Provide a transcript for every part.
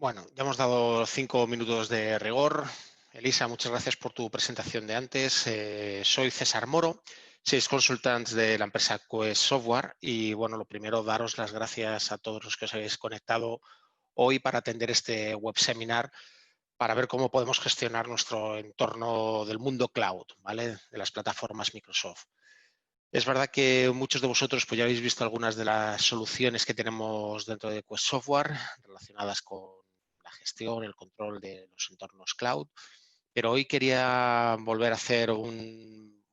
Bueno, ya hemos dado 5 minutos de rigor. Elisa, muchas gracias por tu presentación de antes. Soy César Moro, Sales Consultant de la empresa Quest Software y bueno, lo primero, daros las gracias a todos los que os habéis conectado hoy para atender este web seminar para ver cómo podemos gestionar nuestro entorno del mundo cloud, ¿vale? De las plataformas Microsoft. Es verdad que muchos de vosotros pues, ya habéis visto algunas de las soluciones que tenemos dentro de Quest Software relacionadas con la gestión, el control de los entornos cloud, pero hoy quería volver a hacer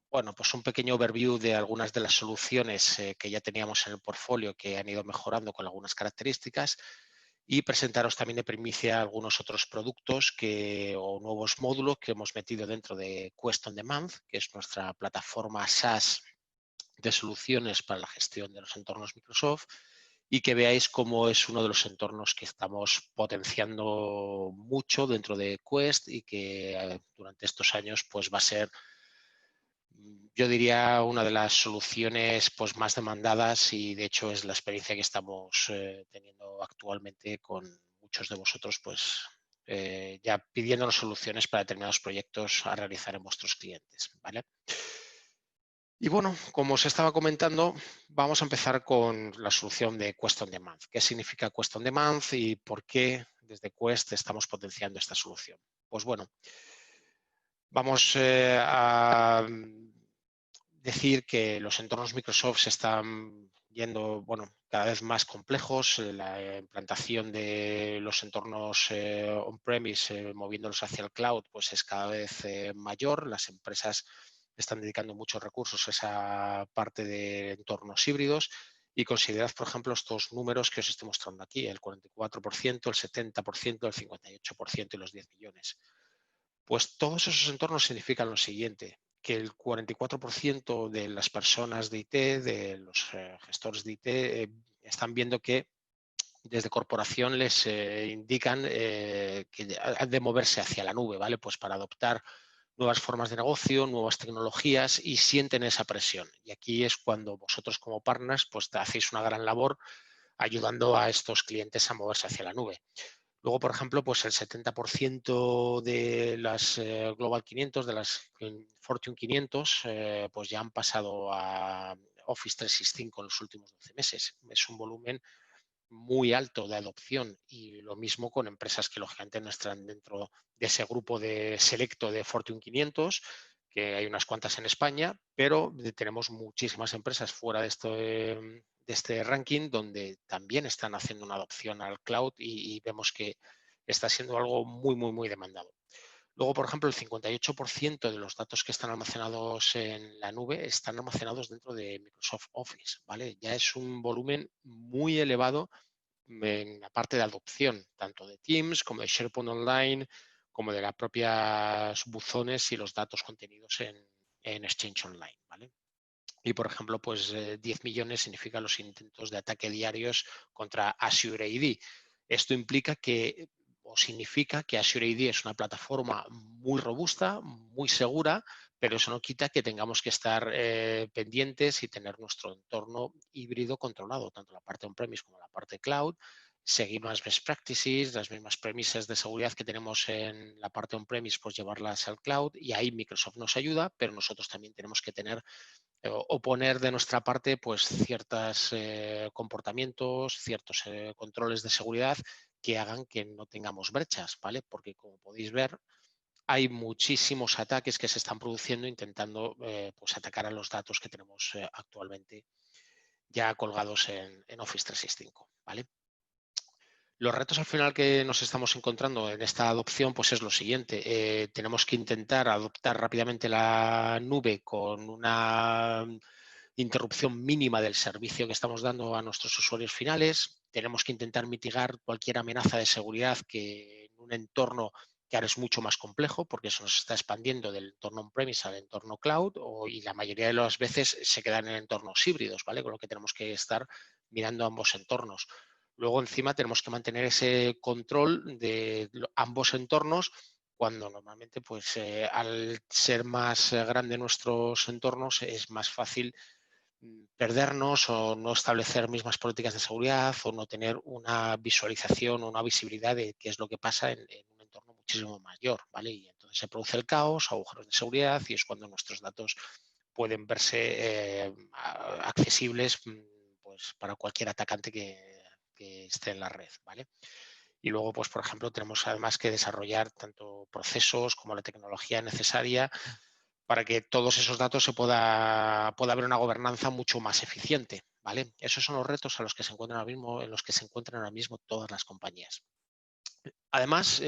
pues un pequeño overview de algunas de las soluciones que ya teníamos en el portfolio que han ido mejorando con algunas características y presentaros también de primicia algunos otros productos o nuevos módulos que hemos metido dentro de Quest on Demand, que es nuestra plataforma SaaS de soluciones para la gestión de los entornos Microsoft y que veáis cómo es uno de los entornos que estamos potenciando mucho dentro de Quest y que durante estos años pues va a ser, yo diría, una de las soluciones pues más demandadas y de hecho es la experiencia que estamos teniendo actualmente con muchos de vosotros pues ya pidiéndonos soluciones para determinados proyectos a realizar en vuestros clientes, ¿vale? Y bueno, como os estaba comentando, vamos a empezar con la solución de Quest on Demand. ¿Qué significa Quest on Demand y por qué desde Quest estamos potenciando esta solución? Pues bueno, vamos a decir que los entornos Microsoft se están yendo, cada vez más complejos. La implantación de los entornos on-premise, moviéndolos hacia el cloud, pues es cada vez mayor. Las empresas están dedicando muchos recursos a esa parte de entornos híbridos y considerad, por ejemplo, estos números que os estoy mostrando aquí, el 44%, el 70%, el 58% y los 10 millones. Pues todos esos entornos significan lo siguiente, que el 44% de las personas de IT, de los gestores de IT, están viendo que desde corporación les indican que han de moverse hacia la nube, ¿vale? Pues para adoptar nuevas formas de negocio, nuevas tecnologías y sienten esa presión. Y aquí es cuando vosotros como partners pues hacéis una gran labor ayudando a estos clientes a moverse hacia la nube. Luego, por ejemplo, pues el 70% de las Global 500, de las Fortune 500, pues ya han pasado a Office 365 en los últimos 12 meses. Es un volumen muy alto de adopción y lo mismo con empresas que lógicamente no están dentro de ese grupo de selecto de Fortune 500, que hay unas cuantas en España, pero tenemos muchísimas empresas fuera de este ranking donde también están haciendo una adopción al cloud y vemos que está siendo algo muy, muy, muy demandado. Luego, por ejemplo, el 58% de los datos que están almacenados en la nube están almacenados dentro de Microsoft Office, ¿vale? Ya es un volumen muy elevado en la parte de adopción, tanto de Teams como de SharePoint Online, como de las propias buzones y los datos contenidos en Exchange Online, ¿vale? Y, por ejemplo, pues 10 millones significa los intentos de ataque diarios contra Azure AD. Esto implica que o significa que Azure AD es una plataforma muy robusta, muy segura, pero eso no quita que tengamos que estar pendientes y tener nuestro entorno híbrido controlado, tanto la parte on-premise como la parte cloud, seguir las best practices, las mismas premisas de seguridad que tenemos en la parte on-premise, pues llevarlas al cloud y ahí Microsoft nos ayuda, pero nosotros también tenemos que tener o poner de nuestra parte pues ciertos comportamientos, ciertos controles de seguridad que hagan que no tengamos brechas, ¿vale? Porque como podéis ver, hay muchísimos ataques que se están produciendo intentando pues atacar a los datos que tenemos actualmente ya colgados en Office 365, ¿vale? Los retos al final que nos estamos encontrando en esta adopción pues es lo siguiente. Tenemos que intentar adoptar rápidamente la nube con una interrupción mínima del servicio que estamos dando a nuestros usuarios finales. Tenemos que intentar mitigar cualquier amenaza de seguridad que en un entorno que ahora es mucho más complejo porque eso nos está expandiendo del entorno on-premise al entorno cloud y la mayoría de las veces se quedan en entornos híbridos, ¿vale? Con lo que tenemos que estar mirando ambos entornos. Luego encima tenemos que mantener ese control de ambos entornos cuando normalmente pues al ser más grande nuestros entornos es más fácil perdernos o no establecer mismas políticas de seguridad o no tener una visualización o una visibilidad de qué es lo que pasa en un entorno muchísimo mayor, ¿vale? Y entonces se produce el caos, agujeros de seguridad y es cuando nuestros datos pueden verse accesibles pues, para cualquier atacante que esté en la red, ¿vale? Y luego, pues, por ejemplo, tenemos además que desarrollar tanto procesos como la tecnología necesaria para que todos esos datos pueda haber una gobernanza mucho más eficiente, ¿vale? Esos son los retos a los que se encuentran ahora mismo, en los que se encuentran ahora mismo todas las compañías. Además,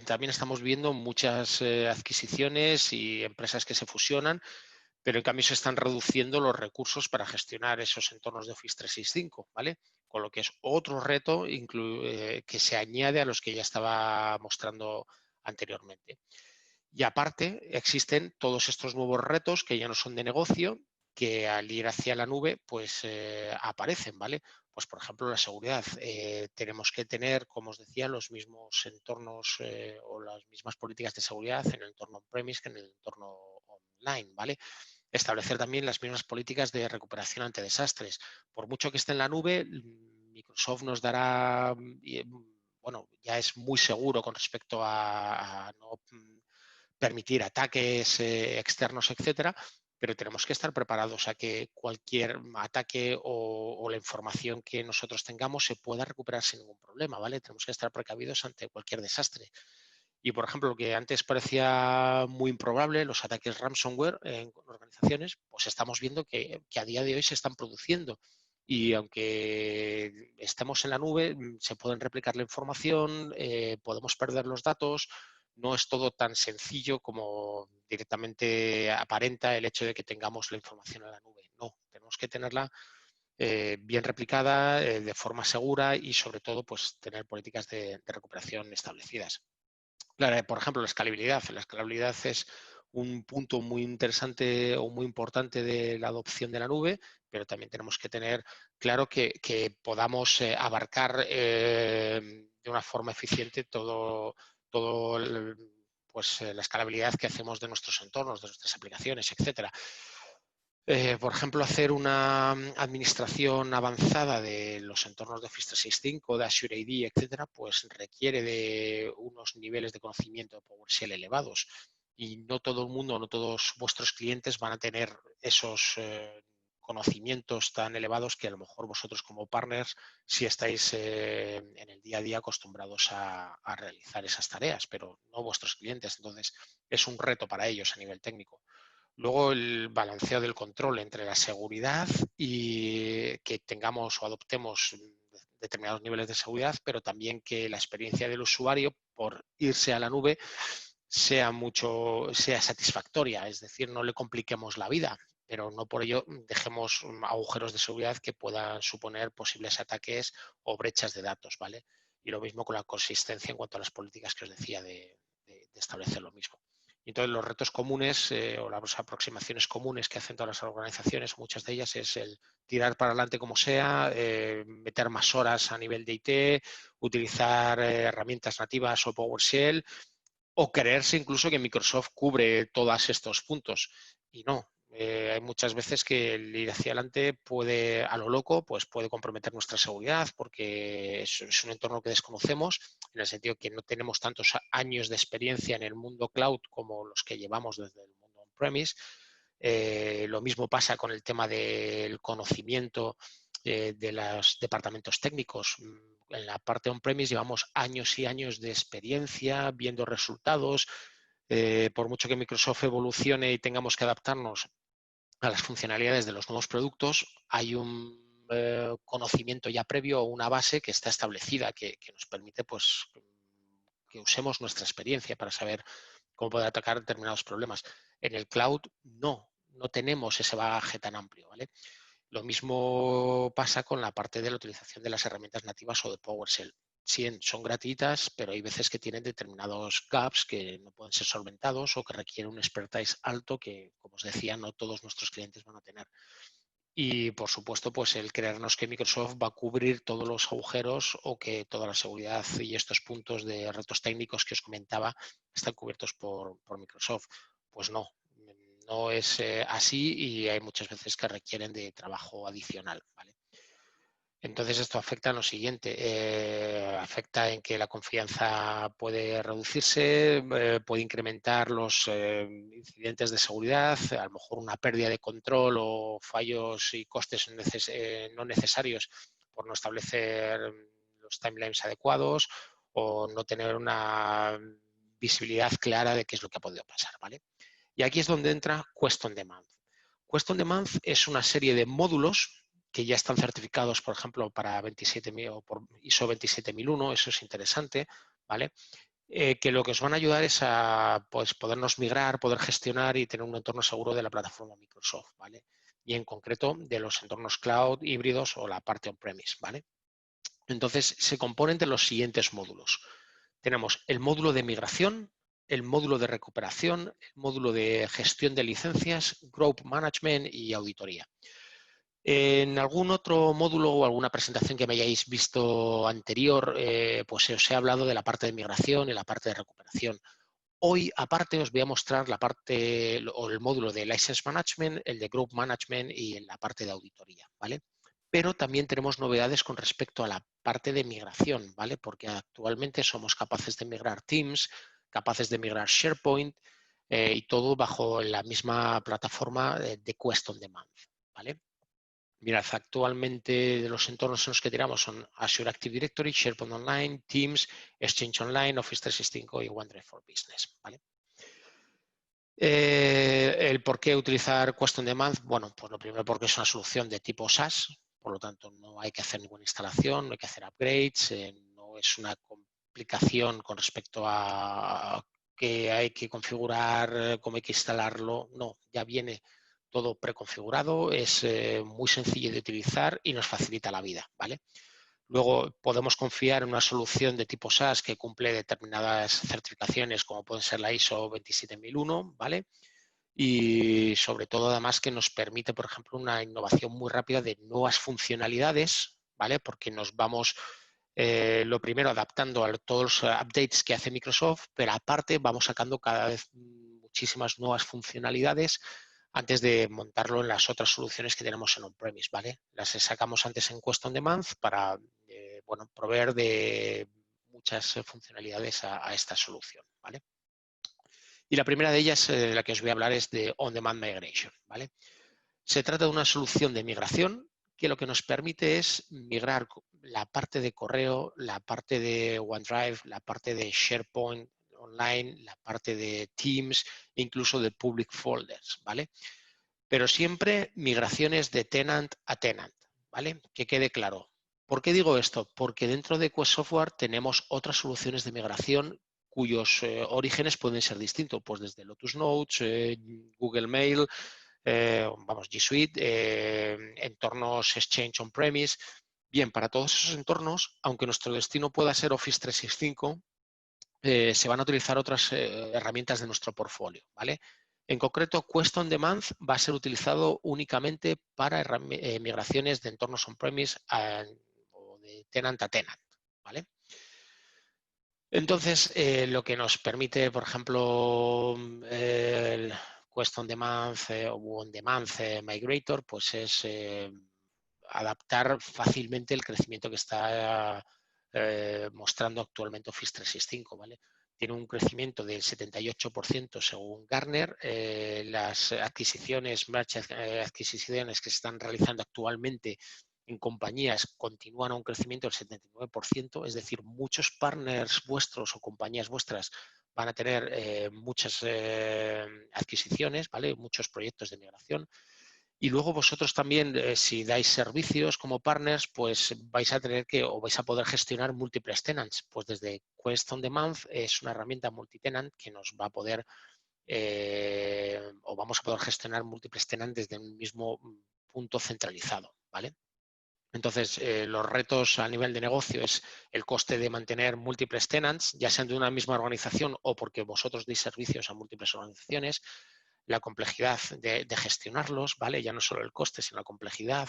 también estamos viendo muchas adquisiciones y empresas que se fusionan, pero en cambio se están reduciendo los recursos para gestionar esos entornos de Office 365, ¿vale? Con lo que es otro reto que se añade a los que ya estaba mostrando anteriormente. Y aparte, existen todos estos nuevos retos que ya no son de negocio, que al ir hacia la nube, pues aparecen, ¿vale? Pues, por ejemplo, la seguridad. Tenemos que tener, como os decía, los mismos entornos o las mismas políticas de seguridad en el entorno on-premise que en el entorno online, ¿vale? Establecer también las mismas políticas de recuperación ante desastres. Por mucho que esté en la nube, Microsoft nos dará, bueno, ya es muy seguro con respecto a no permitir ataques externos, etcétera, pero tenemos que estar preparados a que cualquier ataque o la información que nosotros tengamos se pueda recuperar sin ningún problema, ¿vale? Tenemos que estar precavidos ante cualquier desastre. Y, por ejemplo, lo que antes parecía muy improbable, los ataques ransomware en organizaciones, pues estamos viendo que a día de hoy se están produciendo. Y aunque estemos en la nube, se pueden replicar la información, podemos perder los datos. No es todo tan sencillo como directamente aparenta el hecho de que tengamos la información en la nube. No, tenemos que tenerla bien replicada, de forma segura y, sobre todo, pues tener políticas de recuperación establecidas. Claro, por ejemplo, la escalabilidad. La escalabilidad es un punto muy interesante o muy importante de la adopción de la nube, pero también tenemos que tener claro que podamos abarcar de una forma eficiente todo pues, la escalabilidad que hacemos de nuestros entornos, de nuestras aplicaciones, etcétera. Por ejemplo, hacer una administración avanzada de los entornos de Office 365, de Azure AD, etcétera, pues requiere de unos niveles de conocimiento de PowerShell elevados. Y no todo el mundo, no todos vuestros clientes van a tener esos conocimientos tan elevados que a lo mejor vosotros como partners sí estáis en el día a día acostumbrados a realizar esas tareas, pero no vuestros clientes. Entonces, es un reto para ellos a nivel técnico. Luego el balanceo del control entre la seguridad y que tengamos o adoptemos determinados niveles de seguridad, pero también que la experiencia del usuario por irse a la nube sea satisfactoria, es decir, no le compliquemos la vida, pero no por ello dejemos agujeros de seguridad que puedan suponer posibles ataques o brechas de datos, ¿vale? Y lo mismo con la consistencia en cuanto a las políticas que os decía de establecer lo mismo. Entonces, los retos comunes o las aproximaciones comunes que hacen todas las organizaciones, muchas de ellas, es el tirar para adelante como sea, meter más horas a nivel de IT, utilizar herramientas nativas o PowerShell, o creerse incluso que Microsoft cubre todos estos puntos. Y no. Hay muchas veces que el ir hacia adelante puede, a lo loco, pues puede comprometer nuestra seguridad porque es un entorno que desconocemos, en el sentido que no tenemos tantos años de experiencia en el mundo cloud como los que llevamos desde el mundo on-premise. Lo mismo pasa con el tema del conocimiento de los departamentos técnicos. En la parte on-premise llevamos años y años de experiencia, viendo resultados. Por mucho que Microsoft evolucione y tengamos que adaptarnos a las funcionalidades de los nuevos productos, hay un conocimiento ya previo o una base que está establecida que nos permite pues, que usemos nuestra experiencia para saber cómo poder atacar determinados problemas. En el cloud no tenemos ese bagaje tan amplio, ¿vale? Lo mismo pasa con la parte de la utilización de las herramientas nativas o de PowerShell. Sí, son gratuitas, pero hay veces que tienen determinados gaps que no pueden ser solventados o que requieren un expertise alto que, como os decía, no todos nuestros clientes van a tener. Y, por supuesto, pues el creernos que Microsoft va a cubrir todos los agujeros o que toda la seguridad y estos puntos de retos técnicos que os comentaba están cubiertos por Microsoft. Pues no, no es así y hay muchas veces que requieren de trabajo adicional, ¿vale? Entonces esto afecta en lo siguiente, afecta en que la confianza puede reducirse, puede incrementar los incidentes de seguridad, a lo mejor una pérdida de control o fallos y costes no necesarios por no establecer los timelines adecuados o no tener una visibilidad clara de qué es lo que ha podido pasar, ¿vale? Y aquí es donde entra Quest on Demand. Quest on Demand es una serie de módulos que ya están certificados, por ejemplo, para 27.000 o por ISO 27001, eso es interesante, ¿vale? Que lo que os van a ayudar es a pues, podernos migrar, poder gestionar y tener un entorno seguro de la plataforma Microsoft, ¿vale? Y en concreto de los entornos cloud, híbridos o la parte on-premise, ¿vale? Entonces, se componen de los siguientes módulos. Tenemos el módulo de migración, el módulo de recuperación, el módulo de gestión de licencias, Group Management y auditoría. En algún otro módulo o alguna presentación que me hayáis visto anterior, pues os he hablado de la parte de migración y la parte de recuperación. Hoy, aparte, os voy a mostrar la parte o el módulo de License Management, el de Group Management y la parte de auditoría, ¿vale? Pero también tenemos novedades con respecto a la parte de migración, ¿vale? Porque actualmente somos capaces de migrar Teams, capaces de migrar SharePoint y todo bajo la misma plataforma de Quest on Demand, ¿vale? Mirad, actualmente de los entornos en los que tiramos son Azure Active Directory, SharePoint Online, Teams, Exchange Online, Office 365 y OneDrive for Business, ¿vale? El por qué utilizar Quest on Demand, bueno, pues lo primero porque es una solución de tipo SaaS, por lo tanto no hay que hacer ninguna instalación, no hay que hacer upgrades, no es una complicación con respecto a que hay que configurar, cómo hay que instalarlo, no, ya viene todo preconfigurado, es muy sencillo de utilizar y nos facilita la vida, ¿vale? Luego podemos confiar en una solución de tipo SaaS que cumple determinadas certificaciones como pueden ser la ISO 27001, ¿vale? Y sobre todo además que nos permite, por ejemplo, una innovación muy rápida de nuevas funcionalidades, ¿vale? Porque nos vamos, lo primero, adaptando a todos los updates que hace Microsoft, pero aparte vamos sacando cada vez muchísimas nuevas funcionalidades antes de montarlo en las otras soluciones que tenemos en on-premise, ¿vale? Las sacamos antes en Quest on Demand para, bueno, proveer de muchas funcionalidades a esta solución, ¿vale? Y la primera de ellas, la que os voy a hablar, es de On Demand Migration, ¿vale? Se trata de una solución de migración que lo que nos permite es migrar la parte de correo, la parte de OneDrive, la parte de SharePoint Online, la parte de Teams, incluso de Public Folders, ¿vale? Pero siempre migraciones de tenant a tenant, ¿vale? Que quede claro. ¿Por qué digo esto? Porque dentro de Quest Software tenemos otras soluciones de migración cuyos orígenes pueden ser distintos, pues desde Lotus Notes, Google Mail, vamos, G Suite, entornos Exchange on-premise. Bien, para todos esos entornos, aunque nuestro destino pueda ser Office 365, se van a utilizar otras herramientas de nuestro portfolio, ¿vale? En concreto, Quest on Demand va a ser utilizado únicamente para migraciones de entornos on-premise o de tenant a tenant, ¿vale? Entonces, lo que nos permite, por ejemplo, el Quest on Demand o On Demand Migrator, pues es adaptar fácilmente el crecimiento que está mostrando actualmente Office 365, ¿vale? Tiene un crecimiento del 78% según Gartner. Las adquisiciones que se están realizando actualmente en compañías continúan a un crecimiento del 79%, es decir, muchos partners vuestros o compañías vuestras van a tener muchas adquisiciones, ¿vale? Muchos proyectos de migración. Y luego vosotros también, si dais servicios como partners, pues vais a tener que o vais a poder gestionar múltiples tenants. Pues desde Quest on Demand es una herramienta multitenant que nos va a poder o vamos a poder gestionar múltiples tenants desde un mismo punto centralizado, ¿vale? Entonces, los retos a nivel de negocio es el coste de mantener múltiples tenants, ya sean de una misma organización o porque vosotros deis servicios a múltiples organizaciones, la complejidad de gestionarlos, ¿vale? Ya no solo el coste, sino la complejidad,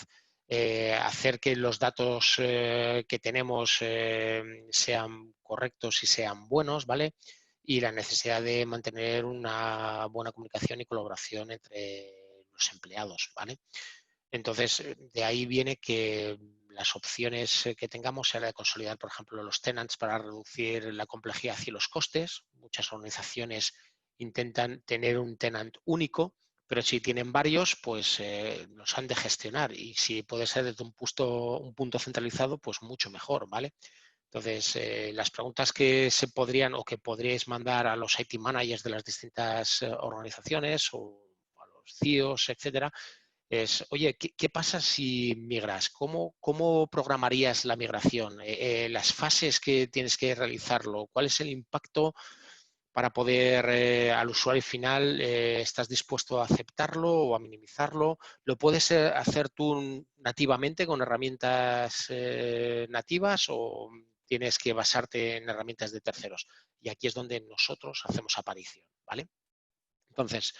hacer que los datos que tenemos sean correctos y sean buenos, ¿vale? y la necesidad de mantener una buena comunicación y colaboración entre los empleados, ¿vale? Entonces, de ahí viene que las opciones que tengamos será de consolidar, por ejemplo, los tenants para reducir la complejidad y los costes. Muchas organizaciones intentan tener un tenant único, pero si tienen varios, pues los han de gestionar, y si puede ser desde un punto centralizado, pues mucho mejor, ¿vale? Entonces, las preguntas que se podrían o que podríais mandar a los IT managers de las distintas organizaciones o a los CEOs, etcétera, es, oye, ¿qué pasa si migras? ¿Cómo programarías la migración? Las fases que tienes que realizarlo, ¿cuál es el impacto para poder al usuario final, estás dispuesto a aceptarlo o a minimizarlo? ¿Lo puedes hacer tú nativamente con herramientas nativas o tienes que basarte en herramientas de terceros? Y aquí es donde nosotros hacemos aparición, ¿vale? Entonces,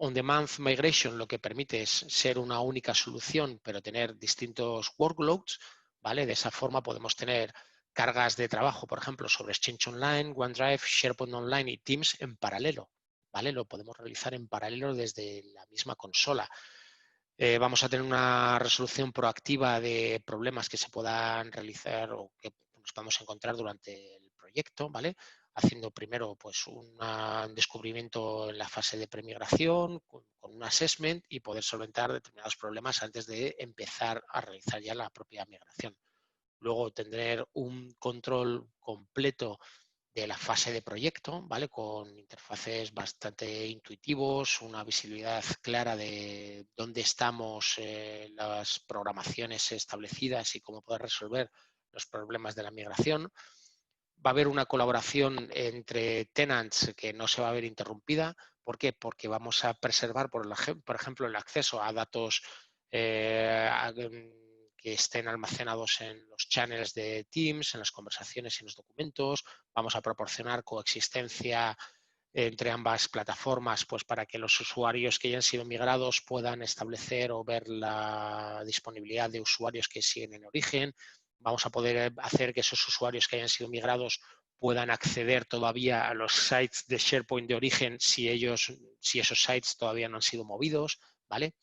On-Demand Migration lo que permite es ser una única solución, pero tener distintos workloads, ¿vale? De esa forma podemos tener cargas de trabajo, por ejemplo, sobre Exchange Online, OneDrive, SharePoint Online y Teams en paralelo, ¿vale? Lo podemos realizar en paralelo desde la misma consola. Vamos a tener una resolución proactiva de problemas que se puedan realizar o que nos podamos encontrar durante el proyecto, ¿vale? Haciendo primero pues un descubrimiento en la fase de premigración, con un assessment y poder solventar determinados problemas antes de empezar a realizar ya la propia migración. Luego tener un control completo de la fase de proyecto, ¿vale? Con interfaces bastante intuitivos, una visibilidad clara de dónde estamos, las programaciones establecidas y cómo poder resolver los problemas de la migración. Va a haber una colaboración entre tenants que no se va a ver interrumpida. ¿Por qué? Porque vamos a preservar, por ejemplo, el acceso a datos que estén almacenados en los channels de Teams, en las conversaciones y en los documentos. Vamos a proporcionar coexistencia entre ambas plataformas, pues para que los usuarios que hayan sido migrados puedan establecer o ver la disponibilidad de usuarios que siguen en origen. Vamos a poder hacer que esos usuarios que hayan sido migrados puedan acceder todavía a los sites de SharePoint de origen si esos sites todavía no han sido movidos, ¿vale?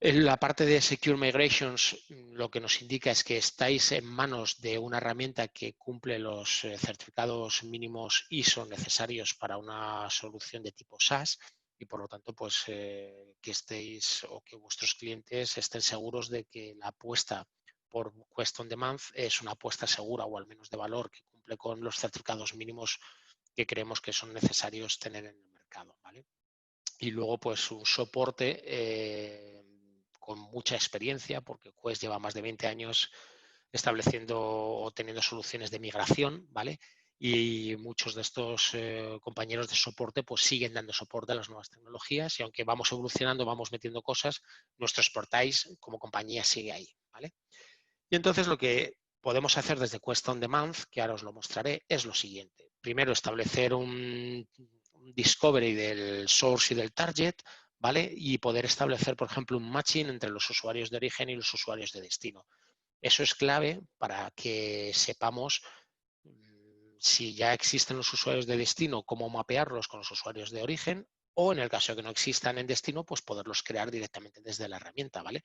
En la parte de Secure Migrations lo que nos indica es que estáis en manos de una herramienta que cumple los certificados mínimos ISO necesarios para una solución de tipo SaaS y por lo tanto pues que estéis o que vuestros clientes estén seguros de que la apuesta por Quest on Demand es una apuesta segura o al menos de valor que cumple con los certificados mínimos que creemos que son necesarios tener en el mercado, ¿vale? Y luego pues un soporte con mucha experiencia, porque Quest lleva más de 20 años estableciendo o teniendo soluciones de migración, ¿vale? Y muchos de estos compañeros de soporte pues siguen dando soporte a las nuevas tecnologías y aunque vamos evolucionando, vamos metiendo cosas, nuestro expertise como compañía sigue ahí, ¿vale? Y entonces lo que podemos hacer desde Quest on Demand, que ahora os lo mostraré, es lo siguiente. Primero establecer un discovery del source y del target, ¿vale? Y poder establecer, por ejemplo, un matching entre los usuarios de origen y los usuarios de destino. Eso es clave para que sepamos si ya existen los usuarios de destino, cómo mapearlos con los usuarios de origen o en el caso de que no existan en destino, pues poderlos crear directamente desde la herramienta, ¿vale?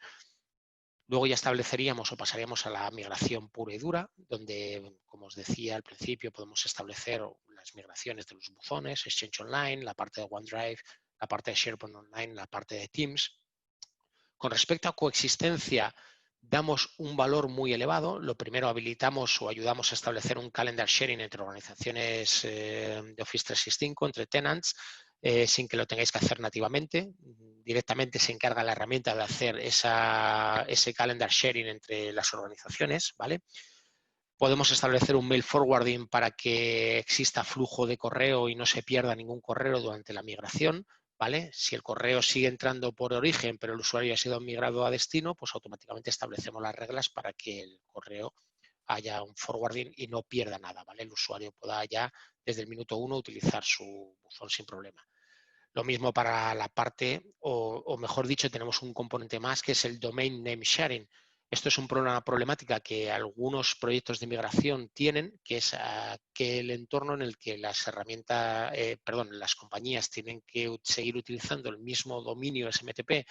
Luego ya estableceríamos o pasaríamos a la migración pura y dura, donde, como os decía al principio, podemos establecer las migraciones de los buzones, Exchange Online, la parte de OneDrive, la parte de SharePoint Online, la parte de Teams. Con respecto a coexistencia, damos un valor muy elevado. Lo primero, habilitamos o ayudamos a establecer un calendar sharing entre organizaciones de Office 365, entre tenants, sin que lo tengáis que hacer nativamente. Directamente se encarga la herramienta de hacer ese calendar sharing entre las organizaciones, ¿vale? Podemos establecer un mail forwarding para que exista flujo de correo y no se pierda ningún correo durante la migración, ¿vale? Si el correo sigue entrando por origen, pero el usuario ha sido migrado a destino, pues automáticamente establecemos las reglas para que el correo haya un forwarding y no pierda nada, ¿vale? El usuario pueda ya desde el minuto 1 utilizar su buzón sin problema. Lo mismo para la parte, o mejor dicho, tenemos un componente más que es el Domain Name Sharing. Esto es una problemática que algunos proyectos de migración tienen, que es que el entorno en el que las herramientas, las compañías tienen que seguir utilizando el mismo dominio SMTP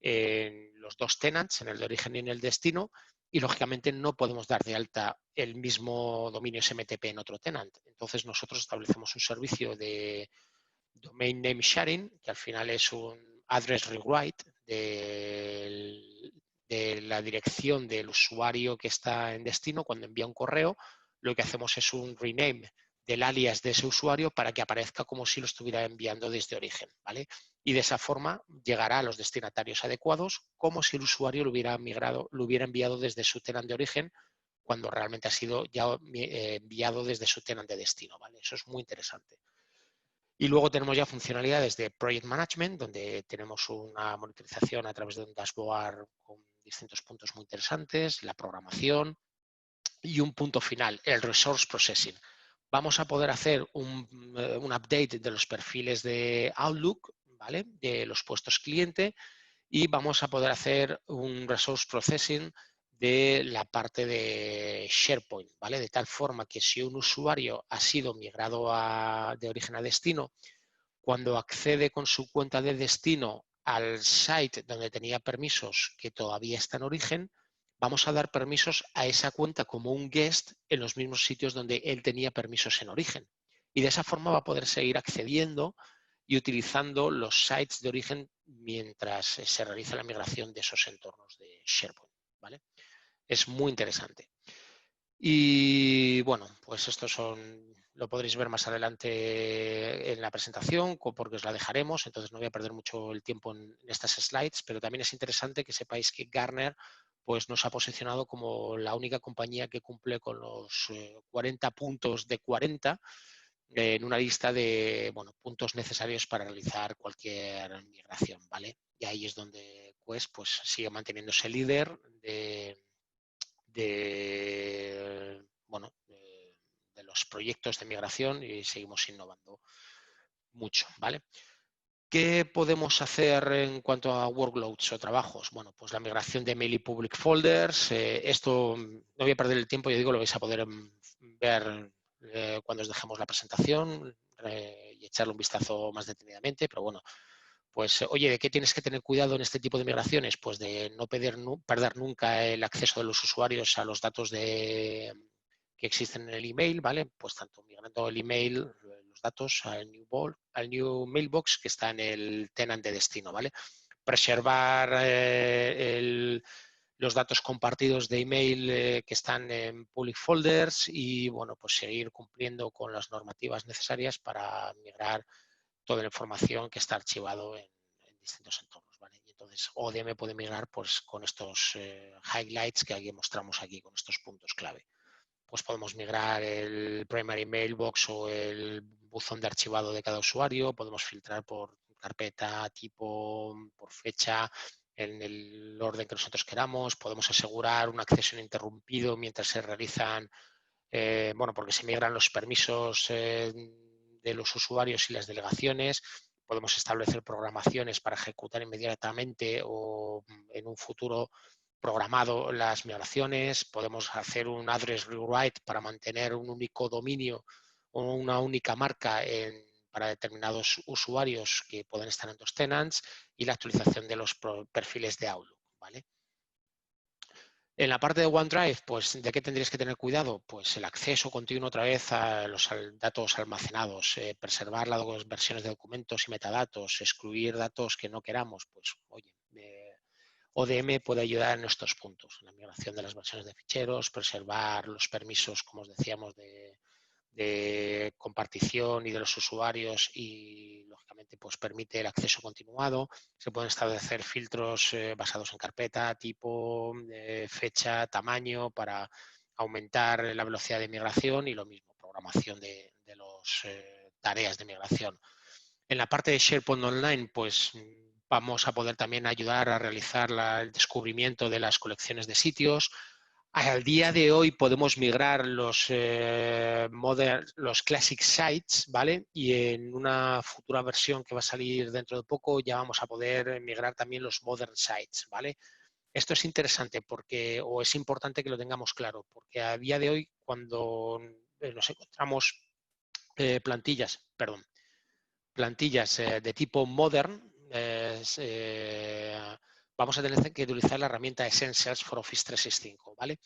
en los dos tenants, en el de origen y en el destino, y lógicamente no podemos dar de alta el mismo dominio SMTP en otro tenant. Entonces nosotros establecemos un servicio de Domain Name Sharing, que al final es un address rewrite de la dirección del usuario que está en destino. Cuando envía un correo, lo que hacemos es un rename del alias de ese usuario para que aparezca como si lo estuviera enviando desde origen, ¿vale? Y de esa forma llegará a los destinatarios adecuados como si el usuario lo hubiera enviado desde su tenant de origen cuando realmente ha sido ya enviado desde su tenant de destino, ¿vale? Eso es muy interesante. Y luego tenemos ya funcionalidades de Project Management, donde tenemos una monitorización a través de un dashboard con distintos puntos muy interesantes, la programación y un punto final, el Resource Processing. Vamos a poder hacer un update de los perfiles de Outlook, ¿vale? De los puestos cliente, y vamos a poder hacer un Resource Processing de la parte de SharePoint, ¿vale? De tal forma que si un usuario ha sido migrado de origen a destino, cuando accede con su cuenta de destino al site donde tenía permisos que todavía está en origen, vamos a dar permisos a esa cuenta como un guest en los mismos sitios donde él tenía permisos en origen. Y de esa forma va a poder seguir accediendo y utilizando los sites de origen mientras se realiza la migración de esos entornos de SharePoint, ¿vale? Es muy interesante. Y bueno, pues estos lo podréis ver más adelante en la presentación porque os la dejaremos, entonces no voy a perder mucho el tiempo en estas slides, pero también es interesante que sepáis que Gartner pues, nos ha posicionado como la única compañía que cumple con los 40 puntos de 40 en una lista de puntos necesarios para realizar cualquier migración, ¿vale? Y ahí es donde Quest pues, sigue manteniéndose líder de los proyectos de migración y seguimos innovando mucho, ¿vale? ¿Qué podemos hacer en cuanto a workloads o trabajos? Bueno, pues la migración de mail y public folders. Esto no voy a perder el tiempo, yo digo, lo vais a poder ver cuando os dejemos la presentación y echarle un vistazo más detenidamente, pero bueno, pues, oye, ¿de qué tienes que tener cuidado en este tipo de migraciones? Pues de no perder nunca el acceso de los usuarios a los datos que existen en el email, ¿vale? Pues tanto migrando el email, los datos al new mailbox que está en el tenant de destino, ¿vale? Preservar los datos compartidos de email que están en public folders y, bueno, pues seguir cumpliendo con las normativas necesarias para migrar toda la información que está archivado en distintos entornos, ¿vale? Y entonces ODM puede migrar pues, con estos highlights que aquí mostramos aquí, con estos puntos clave. Pues podemos migrar el primary mailbox o el buzón de archivado de cada usuario, podemos filtrar por carpeta, tipo, por fecha, en el orden que nosotros queramos, podemos asegurar un acceso ininterrumpido mientras se realizan, porque se migran los permisos de los usuarios y las delegaciones, podemos establecer programaciones para ejecutar inmediatamente o en un futuro programado las migraciones, podemos hacer un address rewrite para mantener un único dominio o una única marca para determinados usuarios que pueden estar en dos tenants y la actualización de los perfiles de Outlook, ¿vale? En la parte de OneDrive, pues, ¿de qué tendrías que tener cuidado? Pues el acceso continuo otra vez a los datos almacenados, preservar las versiones de documentos y metadatos, excluir datos que no queramos, pues, oye, ODM puede ayudar en estos puntos, en la migración de las versiones de ficheros, preservar los permisos, como os decíamos, de compartición y de los usuarios y, lógicamente, pues permite el acceso continuado. Se pueden establecer filtros basados en carpeta, tipo, fecha, tamaño, para aumentar la velocidad de migración y lo mismo, programación de las tareas de migración. En la parte de SharePoint Online, pues vamos a poder también ayudar a realizar el descubrimiento de las colecciones de sitios. Al día de hoy podemos migrar los Classic Sites, ¿vale? Y en una futura versión que va a salir dentro de poco ya vamos a poder migrar también los Modern Sites, ¿vale? Esto es interesante o es importante que lo tengamos claro, porque a día de hoy, cuando nos encontramos plantillas de tipo modern, vamos a tener que utilizar la herramienta Essentials for Office 365, ¿vale?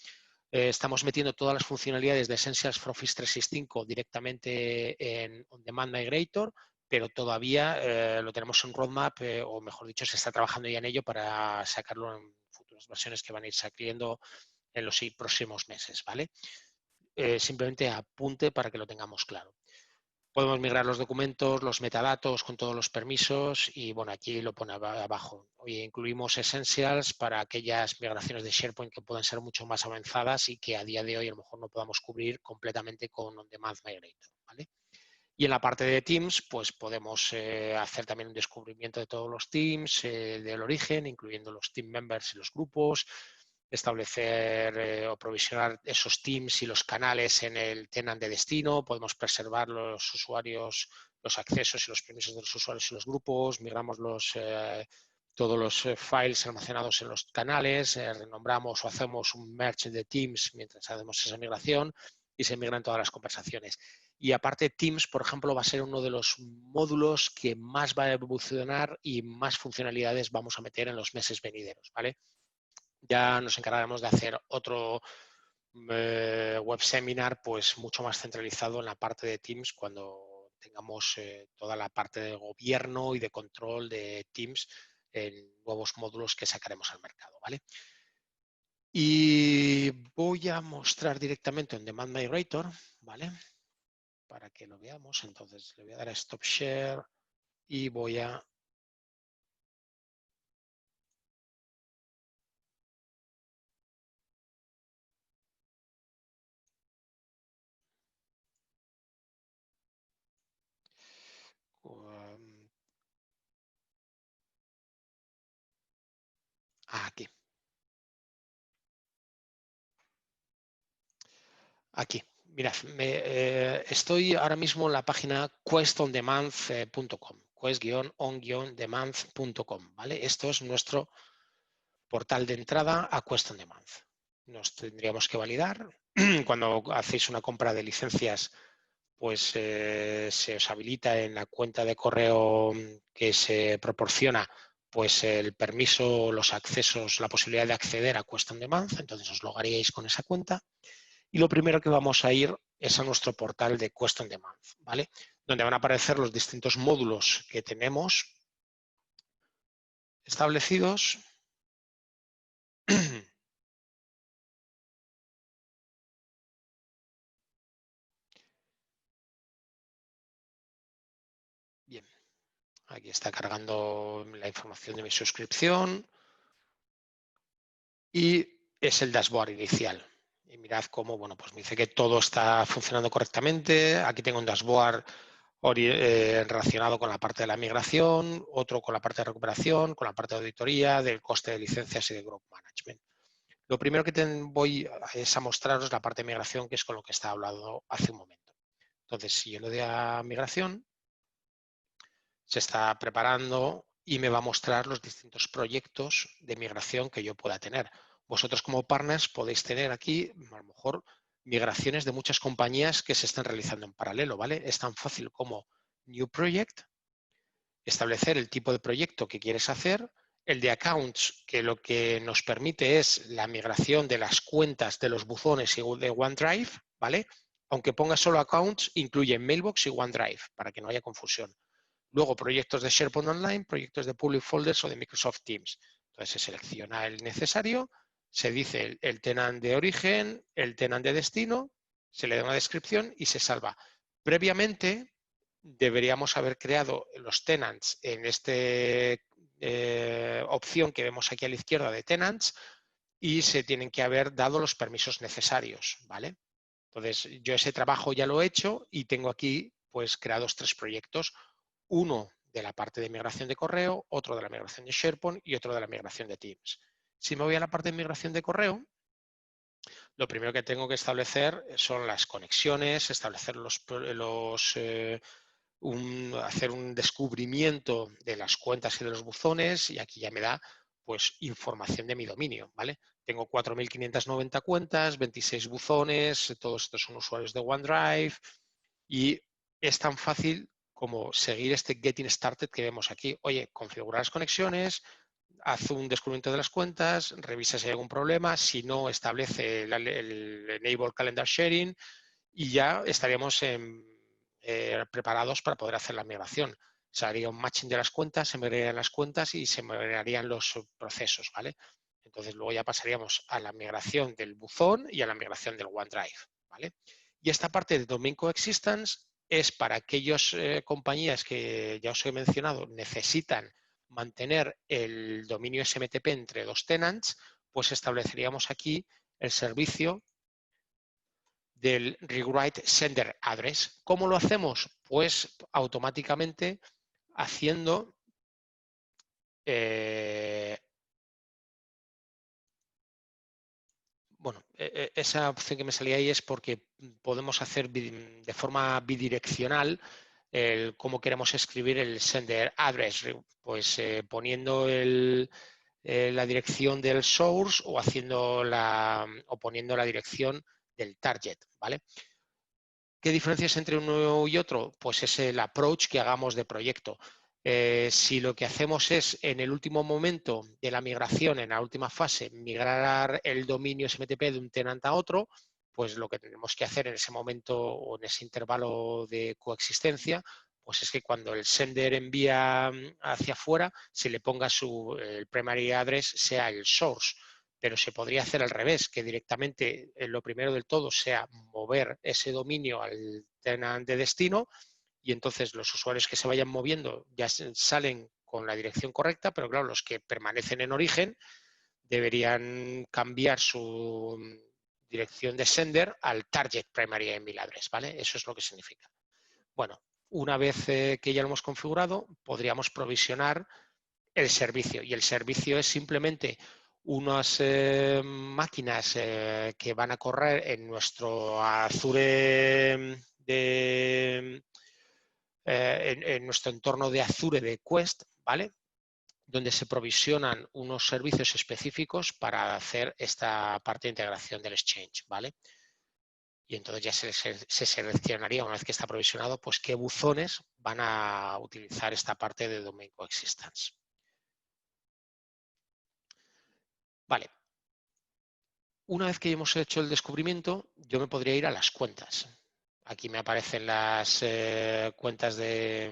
Estamos metiendo todas las funcionalidades de Essentials for Office 365 directamente en On Demand Migrator, pero todavía lo tenemos en roadmap, o mejor dicho, se está trabajando ya en ello para sacarlo en futuras versiones que van a ir saliendo en los próximos meses, ¿vale? Simplemente apunte para que lo tengamos claro. Podemos migrar los documentos, los metadatos con todos los permisos y, bueno, aquí lo pone abajo. Hoy incluimos Essentials para aquellas migraciones de SharePoint que puedan ser mucho más avanzadas y que a día de hoy a lo mejor no podamos cubrir completamente con On Demand Migrator, ¿vale? Y en la parte de Teams, pues podemos hacer también un descubrimiento de todos los teams del origen, incluyendo los team members y los grupos, establecer o provisionar esos teams y los canales en el tenant de destino, podemos preservar los usuarios, los accesos y los permisos de los usuarios y los grupos, migramos todos los files almacenados en los canales, renombramos o hacemos un merge de teams mientras hacemos esa migración y se migran todas las conversaciones. Y aparte, Teams, por ejemplo, va a ser uno de los módulos que más va a evolucionar y más funcionalidades vamos a meter en los meses venideros, ¿vale? Ya nos encargaremos de hacer otro web seminar, pues mucho más centralizado en la parte de Teams cuando tengamos toda la parte de gobierno y de control de Teams en nuevos módulos que sacaremos al mercado, ¿vale? Y voy a mostrar directamente On Demand Migrator, ¿vale? Para que lo veamos. Entonces le voy a dar a Stop Share y voy a aquí. Aquí. Mirad, estoy ahora mismo en la página questondemand.com, quest-on-demand.com, ¿vale? Esto es nuestro portal de entrada a Quest on Demand. Nos tendríamos que validar. Cuando hacéis una compra de licencias, pues se os habilita en la cuenta de correo que se proporciona pues el permiso, los accesos, la posibilidad de acceder a Quest on Demand, entonces os logaríais con esa cuenta. Y lo primero que vamos a ir es a nuestro portal de Quest on Demand, ¿vale? Donde van a aparecer los distintos módulos que tenemos establecidos. Bien, aquí está cargando la información de mi suscripción y es el dashboard inicial. Y mirad cómo, bueno, pues me dice que todo está funcionando correctamente. Aquí tengo un dashboard relacionado con la parte de la migración, otro con la parte de recuperación, con la parte de auditoría, del coste de licencias y de group management. Lo primero que voy es a mostraros la parte de migración, que es con lo que estaba hablando hace un momento. Entonces, si yo le doy a migración, se está preparando y me va a mostrar los distintos proyectos de migración que yo pueda tener. Vosotros como partners podéis tener aquí, a lo mejor, migraciones de muchas compañías que se están realizando en paralelo, ¿vale? Es tan fácil como New Project, establecer el tipo de proyecto que quieres hacer, el de Accounts, que lo que nos permite es la migración de las cuentas de los buzones y de OneDrive, ¿vale? Aunque ponga solo Accounts, incluye Mailbox y OneDrive, para que no haya confusión. Luego, proyectos de SharePoint Online, proyectos de Public Folders o de Microsoft Teams. Entonces, se selecciona el necesario, se dice el tenant de origen, el tenant de destino, se le da una descripción y se salva. Previamente, deberíamos haber creado los tenants en esta opción que vemos aquí a la izquierda de tenants y se tienen que haber dado los permisos necesarios, ¿vale? Entonces, yo ese trabajo ya lo he hecho y tengo aquí pues creados 3 proyectos. Uno de la parte de migración de correo, otro de la migración de SharePoint y otro de la migración de Teams. Si me voy a la parte de migración de correo, lo primero que tengo que establecer son las conexiones, establecer hacer un descubrimiento de las cuentas y de los buzones y aquí ya me da pues información de mi dominio, ¿vale? Tengo 4.590 cuentas, 26 buzones, todos estos son usuarios de OneDrive y es tan fácil como seguir este Getting Started que vemos aquí. Oye, configurar las conexiones, haz un descubrimiento de las cuentas, revisa si hay algún problema, si no, establece el Enable Calendar Sharing y ya estaríamos preparados para poder hacer la migración. Se haría un matching de las cuentas, se migrarían las cuentas y se migrarían los procesos, ¿vale? Entonces luego ya pasaríamos a la migración del buzón y a la migración del OneDrive, ¿vale? Y esta parte de Domain Coexistence es para aquellas compañías que ya os he mencionado necesitan mantener el dominio SMTP entre dos tenants, pues estableceríamos aquí el servicio del rewrite sender address. ¿Cómo lo hacemos? Pues automáticamente haciendo bueno, esa opción que me salía ahí es porque podemos hacer de forma bidireccional cómo queremos escribir el sender address, pues poniendo la dirección del source o poniendo la dirección del target, ¿vale? ¿Qué diferencias entre uno y otro? Pues es el approach que hagamos de proyecto. Si lo que hacemos es, en el último momento de la migración, en la última fase, migrar el dominio SMTP de un tenant a otro, pues lo que tenemos que hacer en ese momento o en ese intervalo de coexistencia, pues es que cuando el sender envía hacia afuera, se le ponga el primary address sea el source. Pero se podría hacer al revés, que directamente lo primero del todo sea mover ese dominio al tenant de destino y entonces los usuarios que se vayan moviendo ya salen con la dirección correcta, pero claro, los que permanecen en origen deberían cambiar su dirección de sender al target primary email address, ¿vale? Eso es lo que significa. Bueno, una vez que ya lo hemos configurado, podríamos provisionar el servicio y el servicio es simplemente unas máquinas que van a correr en nuestro Azure en nuestro entorno de Azure de Quest, ¿vale? Donde se provisionan unos servicios específicos para hacer esta parte de integración del Exchange, ¿vale? Y entonces ya se seleccionaría, una vez que está provisionado, pues qué buzones van a utilizar esta parte de Domain Coexistence. Vale. Una vez que hemos hecho el descubrimiento, yo me podría ir a las cuentas. Aquí me aparecen las cuentas del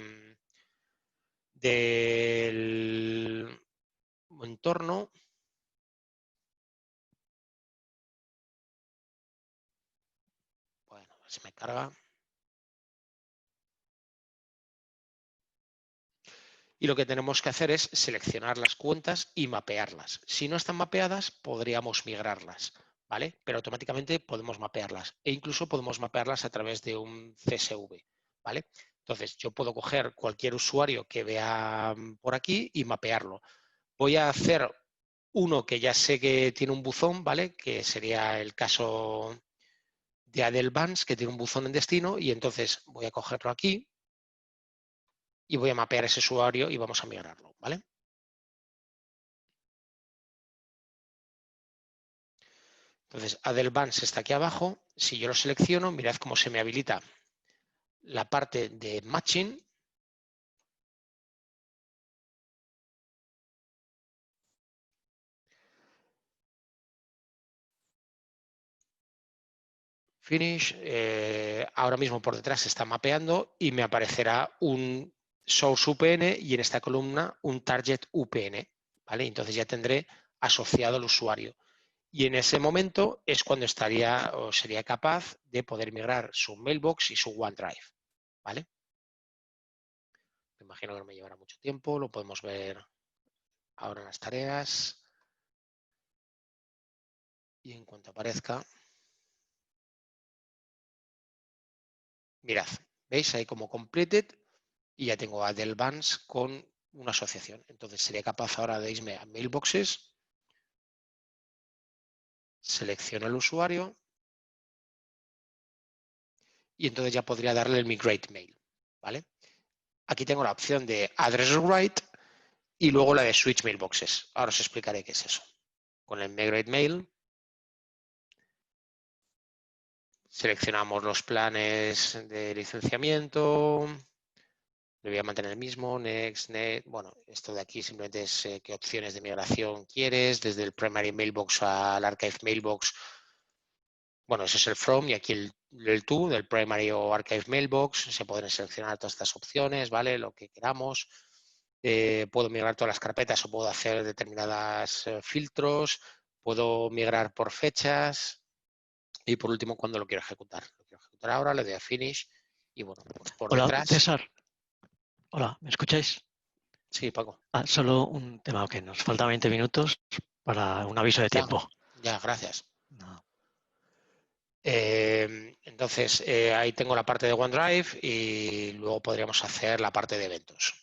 entorno. Bueno, se me carga. Y lo que tenemos que hacer es seleccionar las cuentas y mapearlas. Si no están mapeadas, podríamos migrarlas, ¿vale? Pero automáticamente podemos mapearlas e incluso podemos mapearlas a través de un CSV, ¿vale? Entonces, yo puedo coger cualquier usuario que vea por aquí y mapearlo. Voy a hacer uno que ya sé que tiene un buzón, ¿vale? Que sería el caso de Adelvans, que tiene un buzón en destino, y entonces voy a cogerlo aquí y voy a mapear ese usuario y vamos a migrarlo, ¿vale? Entonces, Adelvans está aquí abajo. Si yo lo selecciono, mirad cómo se me habilita la parte de matching. Finish. Ahora mismo por detrás se está mapeando y me aparecerá un source UPN y en esta columna un target UPN, ¿vale? Entonces ya tendré asociado al usuario. Y en ese momento es cuando estaría o sería capaz de poder migrar su mailbox y su OneDrive, ¿vale? Me imagino que no me llevará mucho tiempo, lo podemos ver ahora en las tareas. Y en cuanto aparezca, mirad, ¿veis ahí como completed? Y ya tengo a Adelvans con una asociación. Entonces sería capaz ahora de irme a mailboxes, selecciono el usuario y entonces ya podría darle el migrate mail, ¿vale? Aquí tengo la opción de address write Y luego la de Switch Mailboxes. Ahora os explicaré qué es eso. Con el Migrate Mail seleccionamos los planes de licenciamiento. Le voy a mantener el mismo, Next, Next. Bueno, esto de aquí simplemente es qué opciones de migración quieres, desde el Primary Mailbox al Archive Mailbox. Bueno, ese es el From y aquí el To del Primary o Archive Mailbox. Se pueden seleccionar todas estas opciones, ¿vale? Lo que queramos. Puedo migrar todas las carpetas o puedo hacer determinados filtros. Puedo migrar por fechas. Y por último, cuando lo quiero ejecutar. Lo quiero ejecutar ahora, le doy a Finish. Y bueno, pues por Hola, detrás. César. Hola, ¿me escucháis? Sí, Paco. Solo un tema que nos falta 20 minutos para un aviso de tiempo. Ya, gracias. No. Entonces, ahí tengo la parte de OneDrive y luego podríamos hacer la parte de eventos.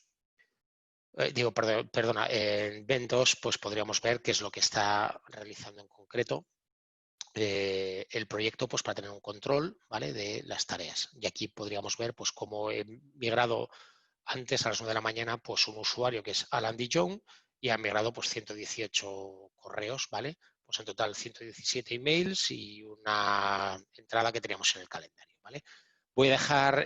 Perdona, en eventos pues podríamos ver qué es lo que está realizando en concreto el proyecto pues para tener un control, ¿vale?, de las tareas. Y aquí podríamos ver pues cómo he migrado antes a las 9 de la mañana pues un usuario que es Alan Dijon y ha migrado pues 118 correos, ¿vale? Pues en total 117 emails y una entrada que teníamos en el calendario, ¿vale? Voy a dejar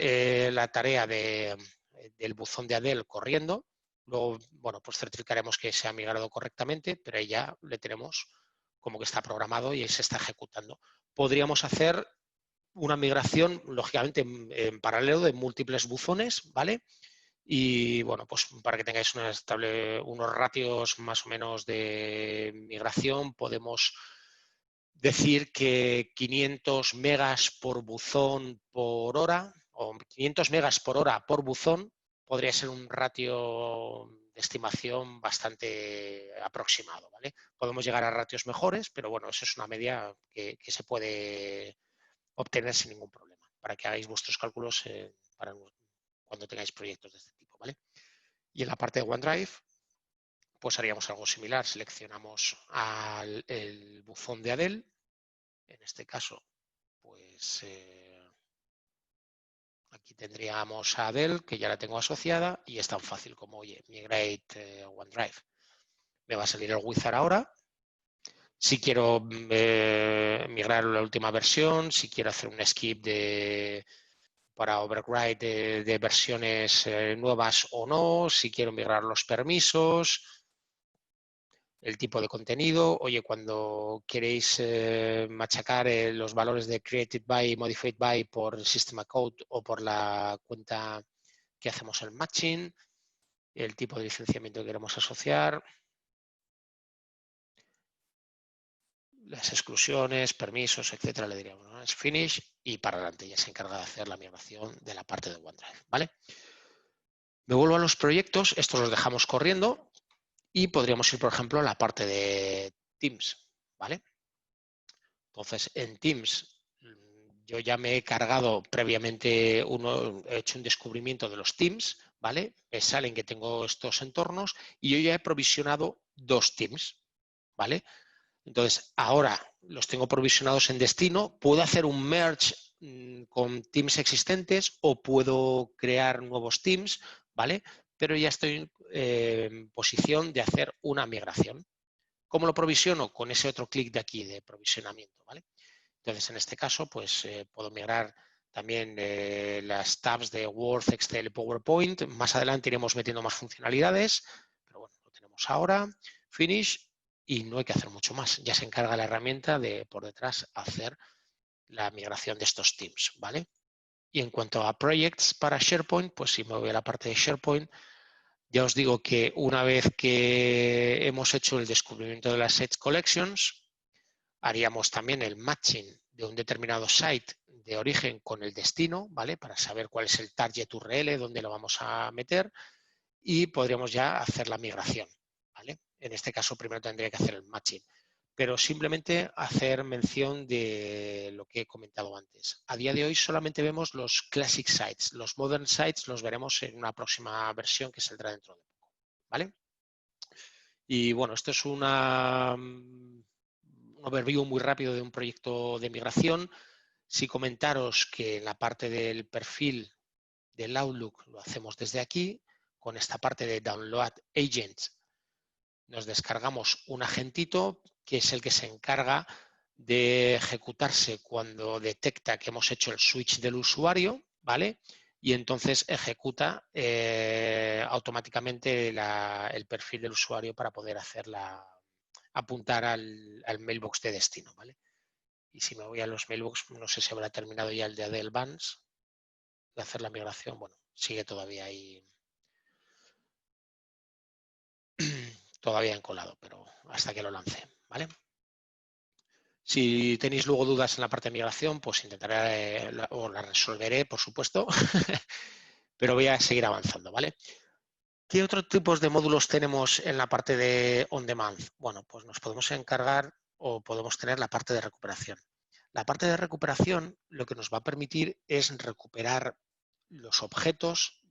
la tarea del buzón de Adele corriendo. Luego, bueno, pues certificaremos que se ha migrado correctamente, pero ahí ya le tenemos como que está programado y se está ejecutando. Podríamos hacer una migración, lógicamente, en paralelo de múltiples buzones, ¿vale? Y bueno, pues para que tengáis unos ratios más o menos de migración, podemos decir que 500 megas por buzón por hora o 500 megas por hora por buzón podría ser un ratio de estimación bastante aproximado, ¿vale? Podemos llegar a ratios mejores, pero bueno, eso es una media que se puede obtener sin ningún problema para que hagáis vuestros cálculos para cuando tengáis proyectos de este tipo, ¿vale? Y en la parte de OneDrive, pues haríamos algo similar. Seleccionamos el buzón de Adele. En este caso, pues aquí tendríamos a Adele, que ya la tengo asociada, y es tan fácil como, oye, migrate OneDrive. Me va a salir el wizard ahora. Si quiero migrar la última versión, si quiero hacer un skip para override de versiones nuevas o no, si quiero migrar los permisos, el tipo de contenido. Oye, cuando queréis machacar los valores de created by y modified by por el sistema code o por la cuenta que hacemos el matching, el tipo de licenciamiento que queremos asociar, las exclusiones, permisos, etcétera, le diríamos, ¿no? Es finish y para adelante. Ya se encarga de hacer la migración de la parte de OneDrive, ¿vale? Me vuelvo a los proyectos, estos los dejamos corriendo y podríamos ir, por ejemplo, a la parte de Teams, ¿vale? Entonces, en Teams yo ya me he cargado previamente he hecho un descubrimiento de los Teams, ¿vale? Me salen que tengo estos entornos y yo ya he provisionado 2 Teams, ¿vale? Entonces, ahora los tengo provisionados en destino, puedo hacer un merge con Teams existentes o puedo crear nuevos Teams, ¿vale? Pero ya estoy en posición de hacer una migración. ¿Cómo lo provisiono? Con ese otro clic de aquí de provisionamiento, ¿vale? Entonces, en este caso, pues puedo migrar también las tabs de Word, Excel y PowerPoint. Más adelante iremos metiendo más funcionalidades, pero bueno, lo tenemos ahora. Finish y no hay que hacer mucho más. Ya se encarga la herramienta de por detrás hacer la migración de estos teams, ¿vale? Y en cuanto a projects para SharePoint, pues si me voy a la parte de SharePoint, ya os digo que una vez que hemos hecho el descubrimiento de las Edge Collections, haríamos también el matching de un determinado site de origen con el destino, ¿vale? Para saber cuál es el target URL, dónde lo vamos a meter y podríamos ya hacer la migración, ¿vale? En este caso primero tendría que hacer el matching, pero simplemente hacer mención de lo que he comentado antes. A día de hoy solamente vemos los classic sites, los modern sites los veremos en una próxima versión que saldrá dentro de poco, ¿vale? Y bueno, esto es un overview muy rápido de un proyecto de migración. Sí comentaros que en la parte del perfil del Outlook lo hacemos desde aquí, con esta parte de Download Agents nos descargamos un agentito que es el que se encarga de ejecutarse cuando detecta que hemos hecho el switch del usuario, ¿vale? Y entonces ejecuta automáticamente el perfil del usuario para poder apuntar al mailbox de destino, ¿vale? Y si me voy a los mailbox, no sé si habrá terminado ya el de Advance de hacer la migración. Bueno, sigue todavía ahí, todavía encolado, pero hasta que lo lance, ¿vale? Si tenéis luego dudas en la parte de migración, pues intentaré o la resolveré, por supuesto, pero voy a seguir avanzando, ¿vale? ¿Qué otros tipos de módulos tenemos en la parte de on demand? Bueno, pues nos podemos encargar o podemos tener la parte de recuperación. La parte de recuperación lo que nos va a permitir es recuperar los objetos,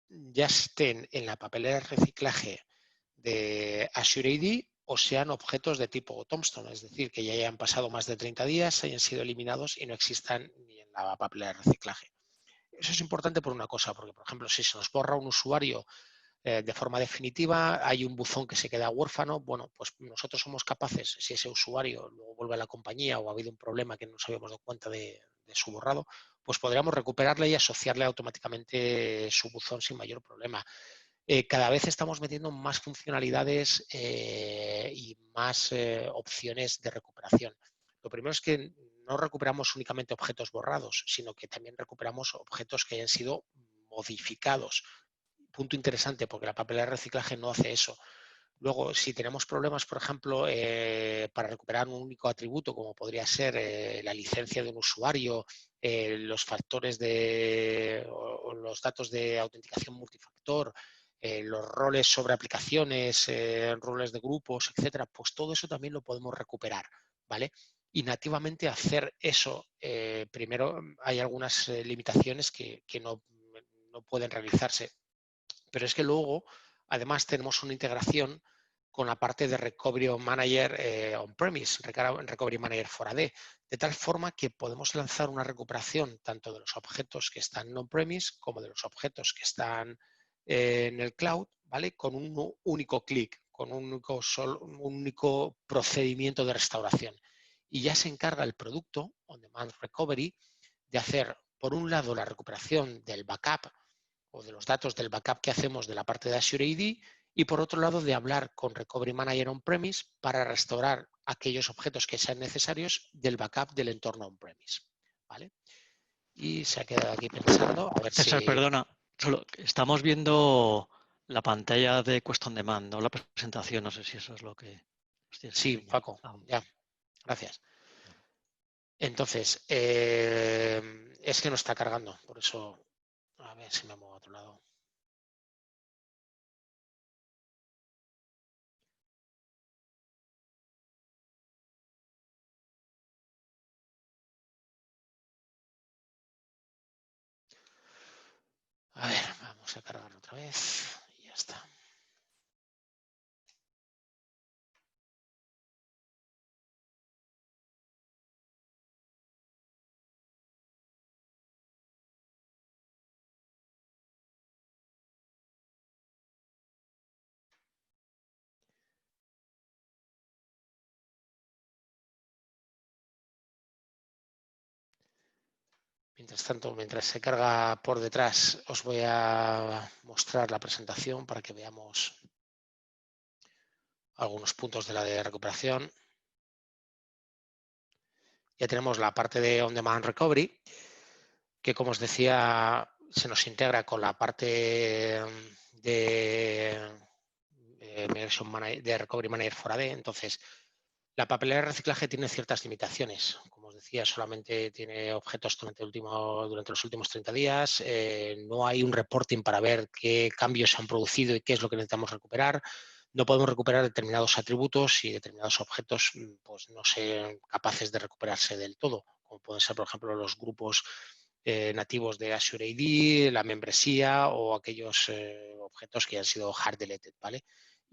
ya estén en la papelera de reciclaje de Azure AD o sean objetos de tipo Tombstone, es decir, que ya hayan pasado más de 30 días, hayan sido eliminados y no existan ni en la papelera de reciclaje. Eso es importante por una cosa, porque, por ejemplo, si se nos borra un usuario de forma definitiva, hay un buzón que se queda huérfano, bueno, pues nosotros somos capaces, si ese usuario luego vuelve a la compañía o ha habido un problema que no nos habíamos dado cuenta de su borrado, pues podríamos recuperarle y asociarle automáticamente su buzón sin mayor problema. Cada vez estamos metiendo más funcionalidades y más opciones de recuperación. Lo primero es que no recuperamos únicamente objetos borrados, sino que también recuperamos objetos que hayan sido modificados. Punto interesante, porque la papelera de reciclaje no hace eso. Luego, si tenemos problemas, por ejemplo, para recuperar un único atributo, como podría ser la licencia de un usuario, los factores o los datos de autenticación multifactor, los roles sobre aplicaciones, roles de grupos, etcétera, pues todo eso también lo podemos recuperar, ¿vale? Y nativamente hacer eso, primero hay algunas limitaciones que no pueden realizarse, pero es que luego, además, tenemos una integración con la parte de Recovery Manager on-premise, Recovery Manager for AD, de tal forma que podemos lanzar una recuperación tanto de los objetos que están en on-premise como de los objetos que están en el cloud, ¿vale? Con un único clic, con un único procedimiento de restauración. Y ya se encarga el producto, On Demand Recovery, de hacer, por un lado, la recuperación del backup o de los datos del backup que hacemos de la parte de Azure AD y por otro lado de hablar con Recovery Manager on-premise para restaurar aquellos objetos que sean necesarios del backup del entorno on-premise. ¿Vale? Y se ha quedado aquí pensando, a ver César, si... perdona, solo estamos viendo la pantalla de Quest on Demand, no la presentación, no sé si eso es lo que os tienes que Sí, enseñar. Paco, ya, gracias. Vale. Entonces, es que no está cargando, por eso, a ver si me muevo a otro lado. A ver, vamos a cargar otra vez y ya está. Mientras tanto, mientras se carga por detrás, os voy a mostrar la presentación para que veamos algunos puntos de la de recuperación. Ya tenemos la parte de On Demand Recovery, que como os decía, se nos integra con la parte de Recovery Manager for AD. Entonces, la papelera de reciclaje tiene ciertas limitaciones. Como os decía, solamente tiene objetos durante los últimos 30 días. No hay un reporting para ver qué cambios se han producido y qué es lo que necesitamos recuperar. No podemos recuperar determinados atributos y determinados objetos pues, no sean capaces de recuperarse del todo, como pueden ser, por ejemplo, los grupos nativos de Azure AD, la membresía o aquellos objetos que han sido hard deleted, ¿vale?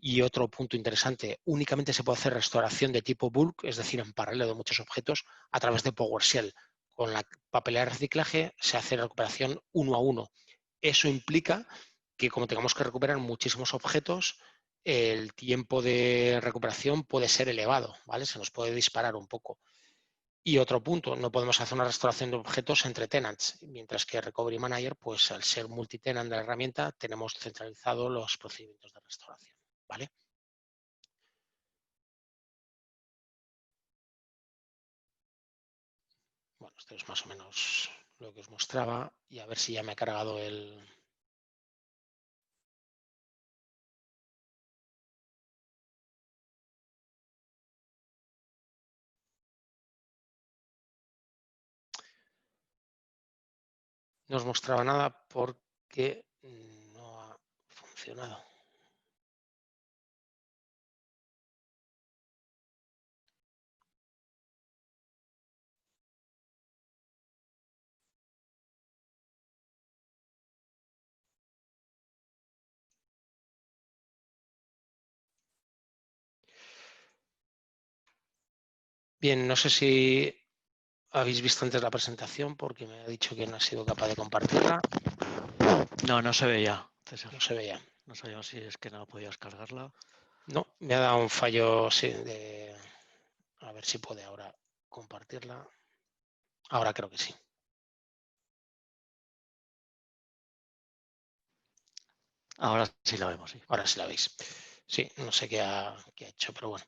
Y otro punto interesante, únicamente se puede hacer restauración de tipo bulk, es decir, en paralelo de muchos objetos, a través de PowerShell. Con la papelera de reciclaje se hace recuperación uno a uno. Eso implica que como tengamos que recuperar muchísimos objetos, el tiempo de recuperación puede ser elevado, ¿vale? Se nos puede disparar un poco. Y otro punto, no podemos hacer una restauración de objetos entre tenants, mientras que Recovery Manager, pues al ser multitenant de la herramienta, tenemos centralizado los procedimientos de restauración, ¿vale? Bueno, esto es más o menos lo que os mostraba y a ver si ya me ha cargado el... No os mostraba nada porque no ha funcionado. Bien, no sé si habéis visto antes la presentación porque me ha dicho que no ha sido capaz de compartirla. No, no se veía, César. No se veía. No sabíamos si es que no podías cargarla. No, me ha dado un fallo, sí, a ver si puede ahora compartirla. Ahora creo que sí. Ahora sí la vemos, sí. Ahora sí la veis. Sí, no sé qué ha hecho, pero bueno.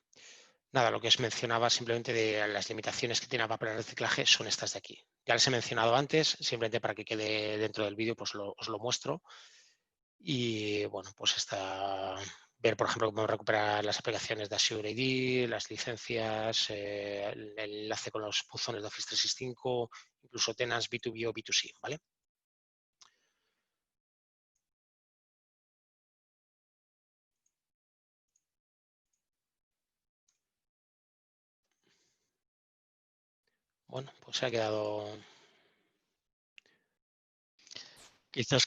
Nada, lo que os mencionaba simplemente de las limitaciones que tiene para el reciclaje son estas de aquí. Ya les he mencionado antes, simplemente para que quede dentro del vídeo, pues os lo muestro. Y bueno, pues ver, por ejemplo, cómo recuperar las aplicaciones de Azure AD, las licencias, el enlace con los buzones de Office 365, incluso tenants B2B o B2C, ¿vale? Bueno, pues se ha quedado... Quizás,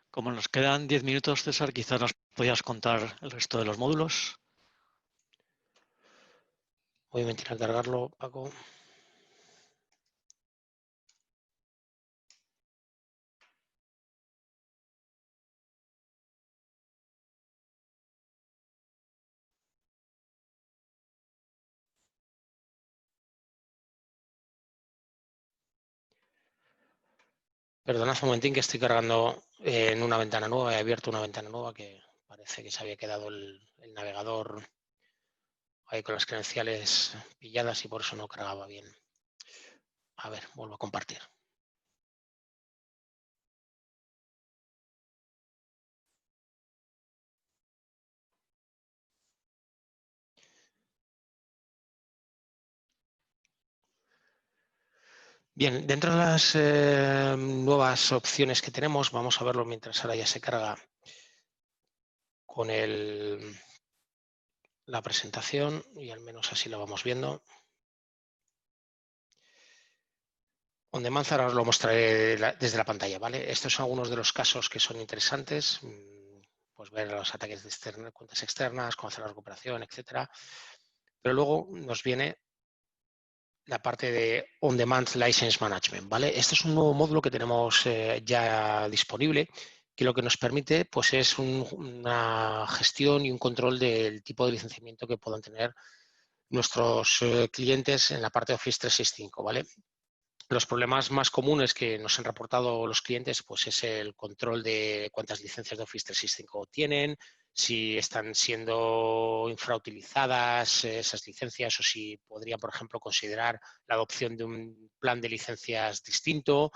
como nos quedan 10 minutos, César, quizás nos podías contar el resto de los módulos. Voy a intentar cargarlo, Paco. Perdonad un momentín que estoy cargando en una ventana nueva. He abierto una ventana nueva que parece que se había quedado el navegador ahí con las credenciales pilladas y por eso no cargaba bien. A ver, vuelvo a compartir. Bien, dentro de las nuevas opciones que tenemos, vamos a verlo mientras ahora ya se carga con la presentación y al menos así lo vamos viendo. On Demand ahora os lo mostraré desde la pantalla, ¿vale? Estos son algunos de los casos que son interesantes, pues ver los ataques de cuentas externas, conocer la recuperación, etcétera. Pero luego nos viene la parte de On Demand License Management, ¿vale? Este es un nuevo módulo que tenemos ya disponible, que lo que nos permite pues, es una gestión y un control del tipo de licenciamiento que puedan tener nuestros clientes en la parte de Office 365, ¿vale? Los problemas más comunes que nos han reportado los clientes pues es el control de cuántas licencias de Office 365 tienen, si están siendo infrautilizadas esas licencias o si podrían, por ejemplo, considerar la adopción de un plan de licencias distinto,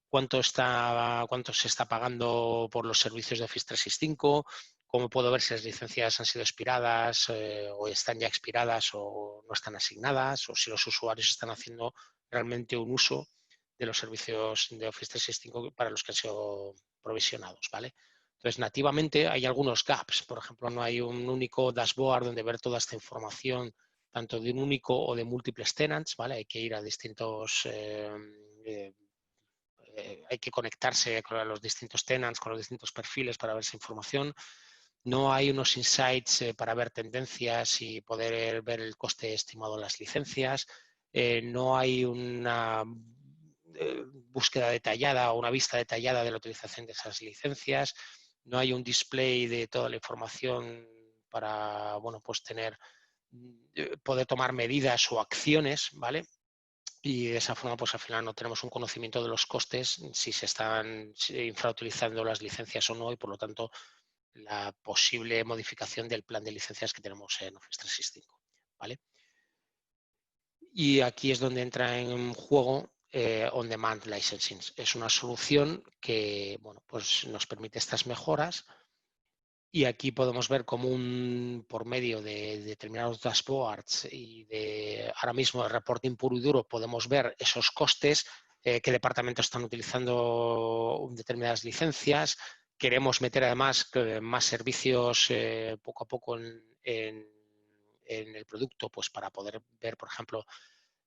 cuánto se está pagando por los servicios de Office 365, cómo puedo ver si las licencias han sido expiradas o están ya expiradas o no están asignadas, o si los usuarios están haciendo realmente un uso de los servicios de Office 365 para los que han sido provisionados, ¿vale? Entonces, nativamente hay algunos gaps. Por ejemplo, no hay un único dashboard donde ver toda esta información, tanto de un único o de múltiples tenants, ¿vale? Hay que ir a distintos... hay que conectarse con los distintos tenants, con los distintos perfiles para ver esa información. No hay unos insights para ver tendencias y poder ver el coste estimado de las licencias. No hay una búsqueda detallada o una vista detallada de la utilización de esas licencias. No hay un display de toda la información para bueno, pues poder tomar medidas o acciones, ¿vale? Y de esa forma, pues al final no tenemos un conocimiento de los costes, si se están infrautilizando las licencias o no, y por lo tanto la posible modificación del plan de licencias que tenemos en Office 365, ¿vale? Y aquí es donde entra en juego On-Demand Licensing. Es una solución que bueno, pues nos permite estas mejoras. Y aquí podemos ver cómo por medio de determinados dashboards y ahora mismo el reporting puro y duro podemos ver esos costes, qué departamentos están utilizando determinadas licencias. Queremos meter además más servicios poco a poco en el producto, pues para poder ver, por ejemplo,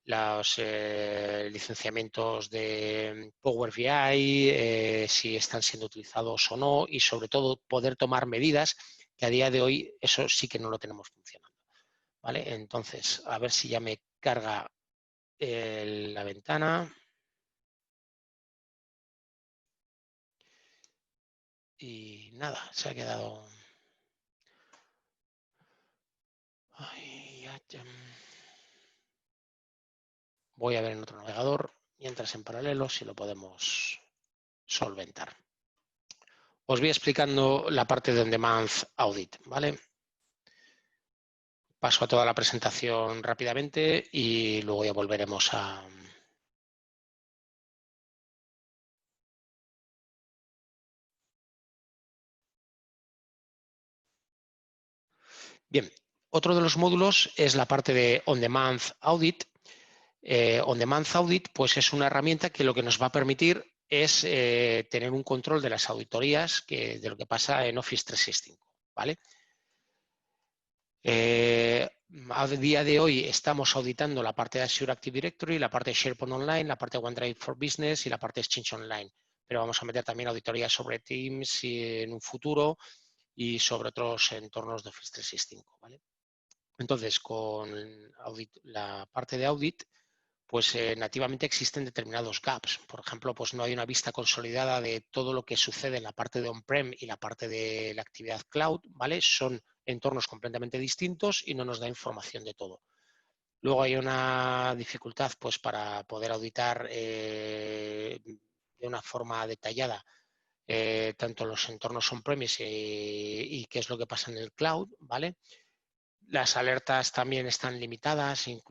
los licenciamientos de Power BI, si están siendo utilizados o no, y sobre todo poder tomar medidas, que a día de hoy eso sí que no lo tenemos funcionando, ¿vale? Entonces, a ver si ya me carga la ventana. Y nada, se ha quedado... Ay, ya. Voy a ver en otro navegador, mientras en paralelo, si lo podemos solventar. Os voy explicando la parte de On-Demand Audit, ¿vale? Paso a toda la presentación rápidamente y luego ya volveremos a... Bien, otro de los módulos es la parte de On-Demand Audit. On-Demand Audit pues es una herramienta que lo que nos va a permitir es tener un control de las auditorías de lo que pasa en Office 365, ¿vale? A día de hoy estamos auditando la parte de Azure Active Directory, la parte de SharePoint Online, la parte de OneDrive for Business y la parte de Exchange Online. Pero vamos a meter también auditorías sobre Teams en un futuro y sobre otros entornos de Office 365, ¿vale? Entonces, con la parte de audit, pues nativamente existen determinados gaps. Por ejemplo, pues no hay una vista consolidada de todo lo que sucede en la parte de on-prem y la parte de la actividad cloud, ¿vale? Son entornos completamente distintos y no nos da información de todo. Luego hay una dificultad pues para poder auditar de una forma detallada tanto los entornos on-premise y qué es lo que pasa en el cloud, ¿vale? Las alertas también están limitadas y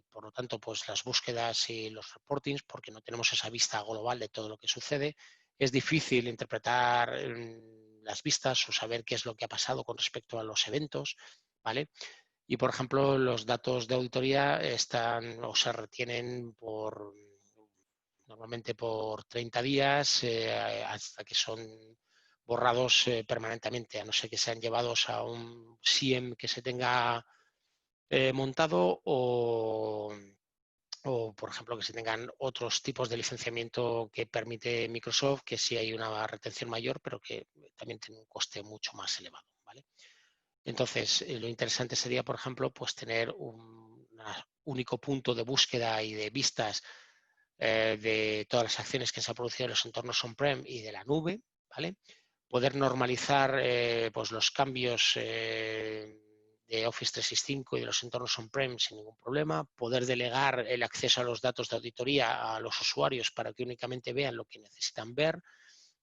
por lo tanto pues las búsquedas y los reportings, porque no tenemos esa vista global de todo lo que sucede. Es difícil interpretar las vistas o saber qué es lo que ha pasado con respecto a los eventos, ¿vale? Y por ejemplo, los datos de auditoría están o se retienen normalmente por 30 días hasta que son borrados permanentemente, a no ser que sean llevados a un SIEM que se tenga montado o, por ejemplo, que se tengan otros tipos de licenciamiento que permite Microsoft, que sí hay una retención mayor, pero que también tiene un coste mucho más elevado, ¿vale? Entonces, lo interesante sería, por ejemplo, pues tener un único punto de búsqueda y de vistas de todas las acciones que se han producido en los entornos on-prem y de la nube, ¿vale? Poder normalizar pues los cambios de Office 365 y de los entornos on-prem sin ningún problema, poder delegar el acceso a los datos de auditoría a los usuarios para que únicamente vean lo que necesitan ver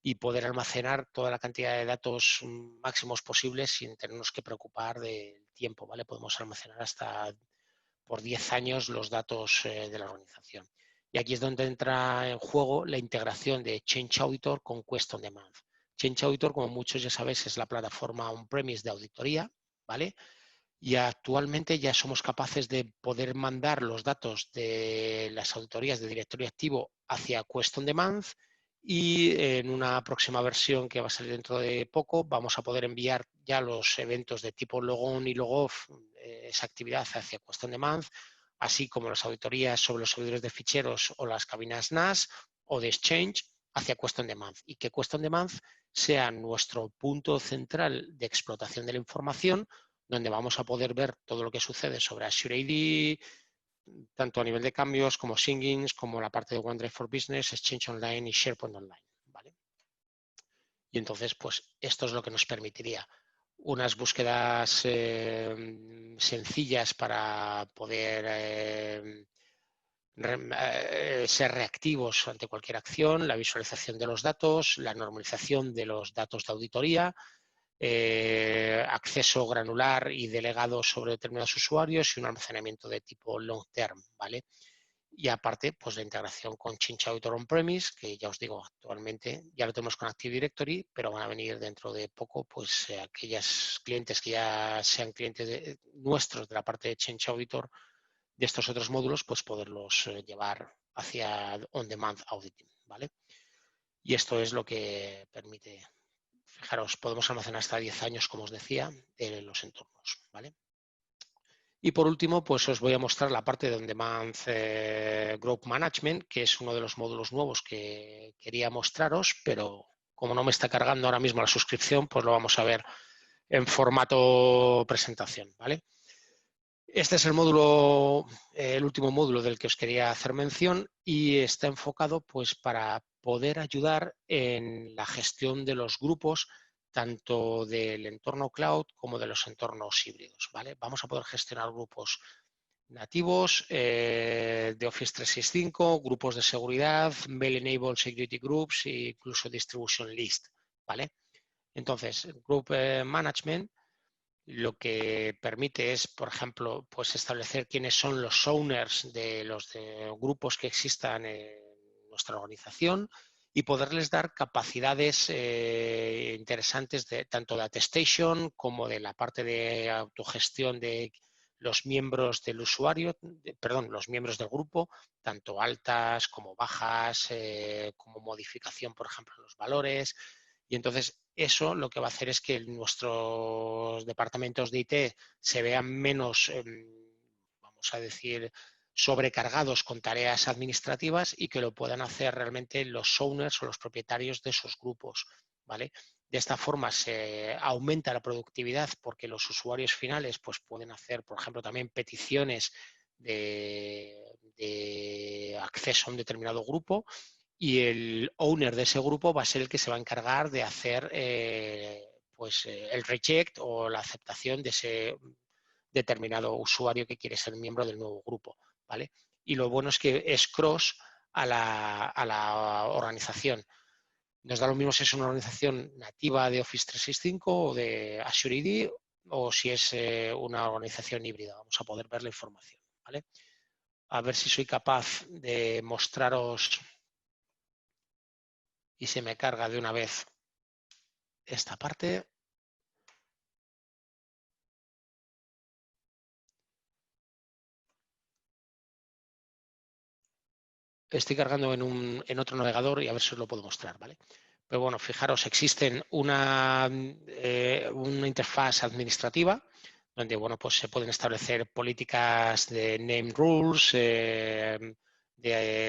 y poder almacenar toda la cantidad de datos máximos posibles sin tenernos que preocupar del tiempo, ¿vale? Podemos almacenar hasta por 10 años los datos de la organización. Y aquí es donde entra en juego la integración de Change Auditor con Quest on Demand. Change Auditor, como muchos ya sabéis, es la plataforma on-premise de auditoría, ¿vale? Y actualmente ya somos capaces de poder mandar los datos de las auditorías de directorio activo hacia Quest on Demand y en una próxima versión que va a salir dentro de poco vamos a poder enviar ya los eventos de tipo logon y logoff, esa actividad hacia Quest on Demand, así como las auditorías sobre los servidores de ficheros o las cabinas NAS o de Exchange hacia Quest on Demand y que Quest on Demand sea nuestro punto central de explotación de la información donde vamos a poder ver todo lo que sucede sobre Azure AD, tanto a nivel de cambios como Singings, como la parte de OneDrive for Business, Exchange Online y SharePoint Online, ¿vale? Y entonces, pues esto es lo que nos permitiría unas búsquedas sencillas para poder ser reactivos ante cualquier acción, la visualización de los datos, la normalización de los datos de auditoría, acceso granular y delegado sobre determinados usuarios y un almacenamiento de tipo long term, ¿vale? Y aparte, pues la integración con Change Auditor On-Premise, que ya os digo, actualmente ya lo tenemos con Active Directory, pero van a venir dentro de poco, pues aquellos clientes que ya sean clientes nuestros de la parte de Change Auditor de estos otros módulos, pues poderlos llevar hacia On-Demand Auditing, ¿vale? Y esto es lo que permite, fijaros, podemos almacenar hasta 10 años, como os decía, de los entornos, ¿vale? Y por último, pues os voy a mostrar la parte de On-Demand Group Management, que es uno de los módulos nuevos que quería mostraros, pero como no me está cargando ahora mismo la suscripción, pues lo vamos a ver en formato presentación, ¿vale? Este es el módulo, el último módulo del que os quería hacer mención y está enfocado pues para poder ayudar en la gestión de los grupos tanto del entorno cloud como de los entornos híbridos, ¿vale? Vamos a poder gestionar grupos nativos de Office 365, grupos de seguridad, Mail-Enabled Security Groups e incluso Distribution List, ¿vale? Entonces, Group Management lo que permite es, por ejemplo, pues establecer quiénes son los owners de los grupos que existan en nuestra organización y poderles dar capacidades interesantes tanto de attestation como de la parte de autogestión de los miembros del usuario, perdón, los miembros del grupo, tanto altas como bajas, como modificación, por ejemplo, en los valores. Y entonces eso lo que va a hacer es que nuestros departamentos de IT se vean menos, vamos a decir, sobrecargados con tareas administrativas y que lo puedan hacer realmente los owners o los propietarios de esos grupos, ¿vale? De esta forma se aumenta la productividad porque los usuarios finales pues, pueden hacer, por ejemplo, también peticiones de acceso a un determinado grupo y el owner de ese grupo va a ser el que se va a encargar de hacer el reject o la aceptación de ese determinado usuario que quiere ser miembro del nuevo grupo, ¿vale? Y lo bueno es que es cross a la organización. Nos da lo mismo si es una organización nativa de Office 365 o de Azure AD o si es una organización híbrida. Vamos a poder ver la información, ¿vale? A ver si soy capaz de mostraros y se me carga de una vez esta parte. Estoy cargando en otro navegador y a ver si os lo puedo mostrar, ¿vale? Pero bueno, fijaros, existen una interfaz administrativa donde bueno, pues se pueden establecer políticas de name rules, de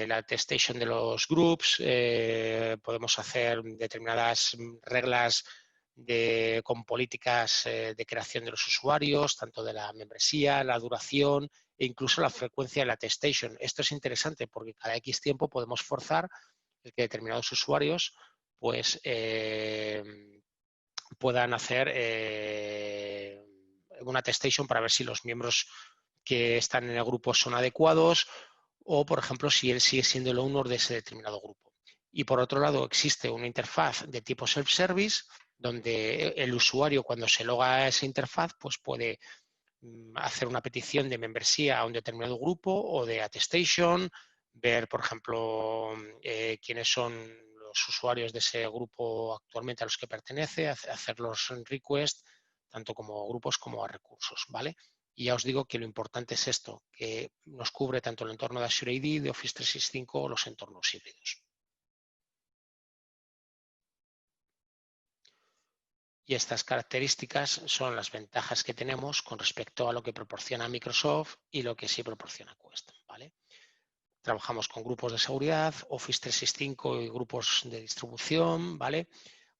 la attestation de los groups, podemos hacer determinadas reglas con políticas de creación de los usuarios, tanto de la membresía, la duración e incluso la frecuencia de la attestation. Esto es interesante porque cada X tiempo podemos forzar el que determinados usuarios pues puedan hacer una attestation para ver si los miembros que están en el grupo son adecuados o, por ejemplo, si él sigue siendo el owner de ese determinado grupo. Y por otro lado, existe una interfaz de tipo self-service donde el usuario, cuando se loga a esa interfaz, pues puede hacer una petición de membresía a un determinado grupo o de attestation, ver, por ejemplo, quiénes son los usuarios de ese grupo actualmente a los que pertenece, hacer los requests, tanto como grupos como a recursos, ¿vale? Y ya os digo que lo importante es esto, que nos cubre tanto el entorno de Azure AD, de Office 365 o los entornos híbridos. Y estas características son las ventajas que tenemos con respecto a lo que proporciona Microsoft y lo que sí proporciona Quest, ¿vale? Trabajamos con grupos de seguridad, Office 365 y grupos de distribución, ¿vale?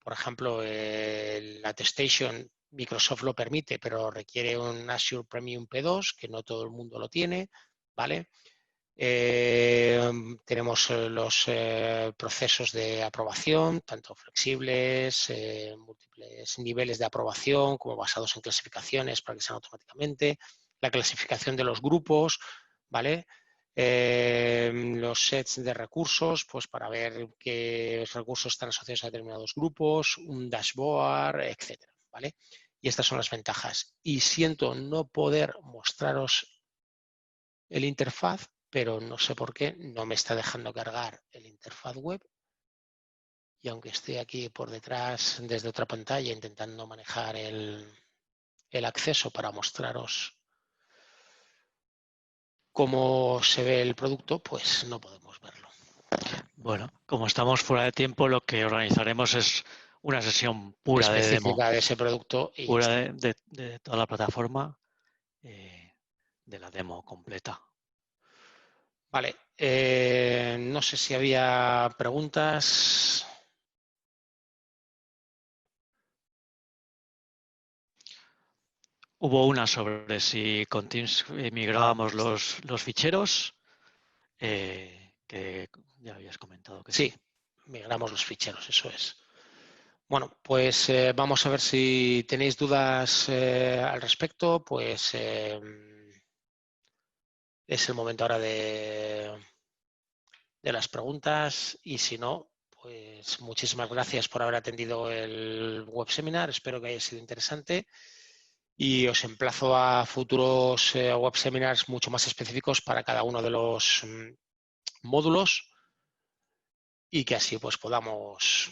Por ejemplo, la attestation Microsoft lo permite, pero requiere un Azure Premium P2, que no todo el mundo lo tiene, ¿vale? tenemos los procesos de aprobación, tanto flexibles, múltiples niveles de aprobación, como basados en clasificaciones para que sean automáticamente, la clasificación de los grupos, ¿vale? Los sets de recursos, pues para ver qué recursos están asociados a determinados grupos, un dashboard, etcétera, ¿vale? Y estas son las ventajas. Y siento no poder mostraros el interfaz, pero no sé por qué no me está dejando cargar el interfaz web. Y aunque estoy aquí por detrás desde otra pantalla intentando manejar el acceso para mostraros cómo se ve el producto, pues no podemos verlo. Bueno, como estamos fuera de tiempo, lo que organizaremos es una sesión pura de demo, Específica de ese producto y pura de toda la plataforma, de la demo completa. vale, no sé si había preguntas. Hubo una sobre si con Teams migrábamos los ficheros, que ya habías comentado que sí. Sí, migramos los ficheros, eso es. Bueno, pues vamos a ver si tenéis dudas al respecto, pues es el momento ahora de las preguntas y si no, pues muchísimas gracias por haber atendido el web seminar, espero que haya sido interesante y os emplazo a futuros web seminars mucho más específicos para cada uno de los módulos y que así pues podamos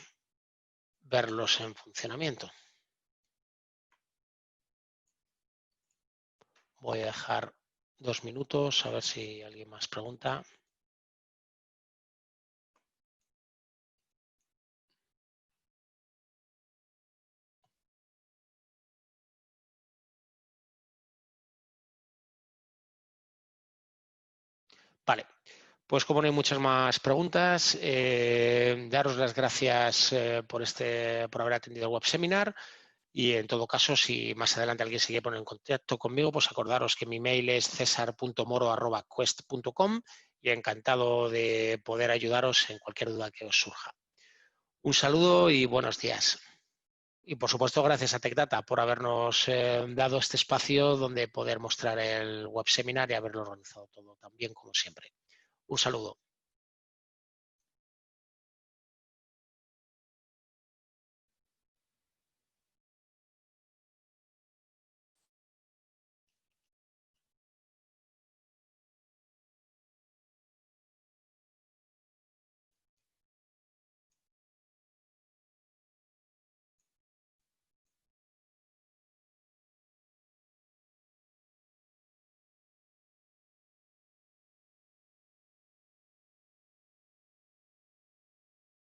verlos en funcionamiento. Voy a dejar 2 minutos a ver si alguien más pregunta. Vale, pues como no hay muchas más preguntas, daros las gracias por haber atendido el web seminar y en todo caso, si más adelante alguien se quiere poner en contacto conmigo, pues acordaros que mi mail es cesar.moro@quest.com y encantado de poder ayudaros en cualquier duda que os surja. Un saludo y buenos días. Y por supuesto, gracias a TechData por habernos dado este espacio donde poder mostrar el web seminar y haberlo organizado todo tan bien como siempre. Un saludo.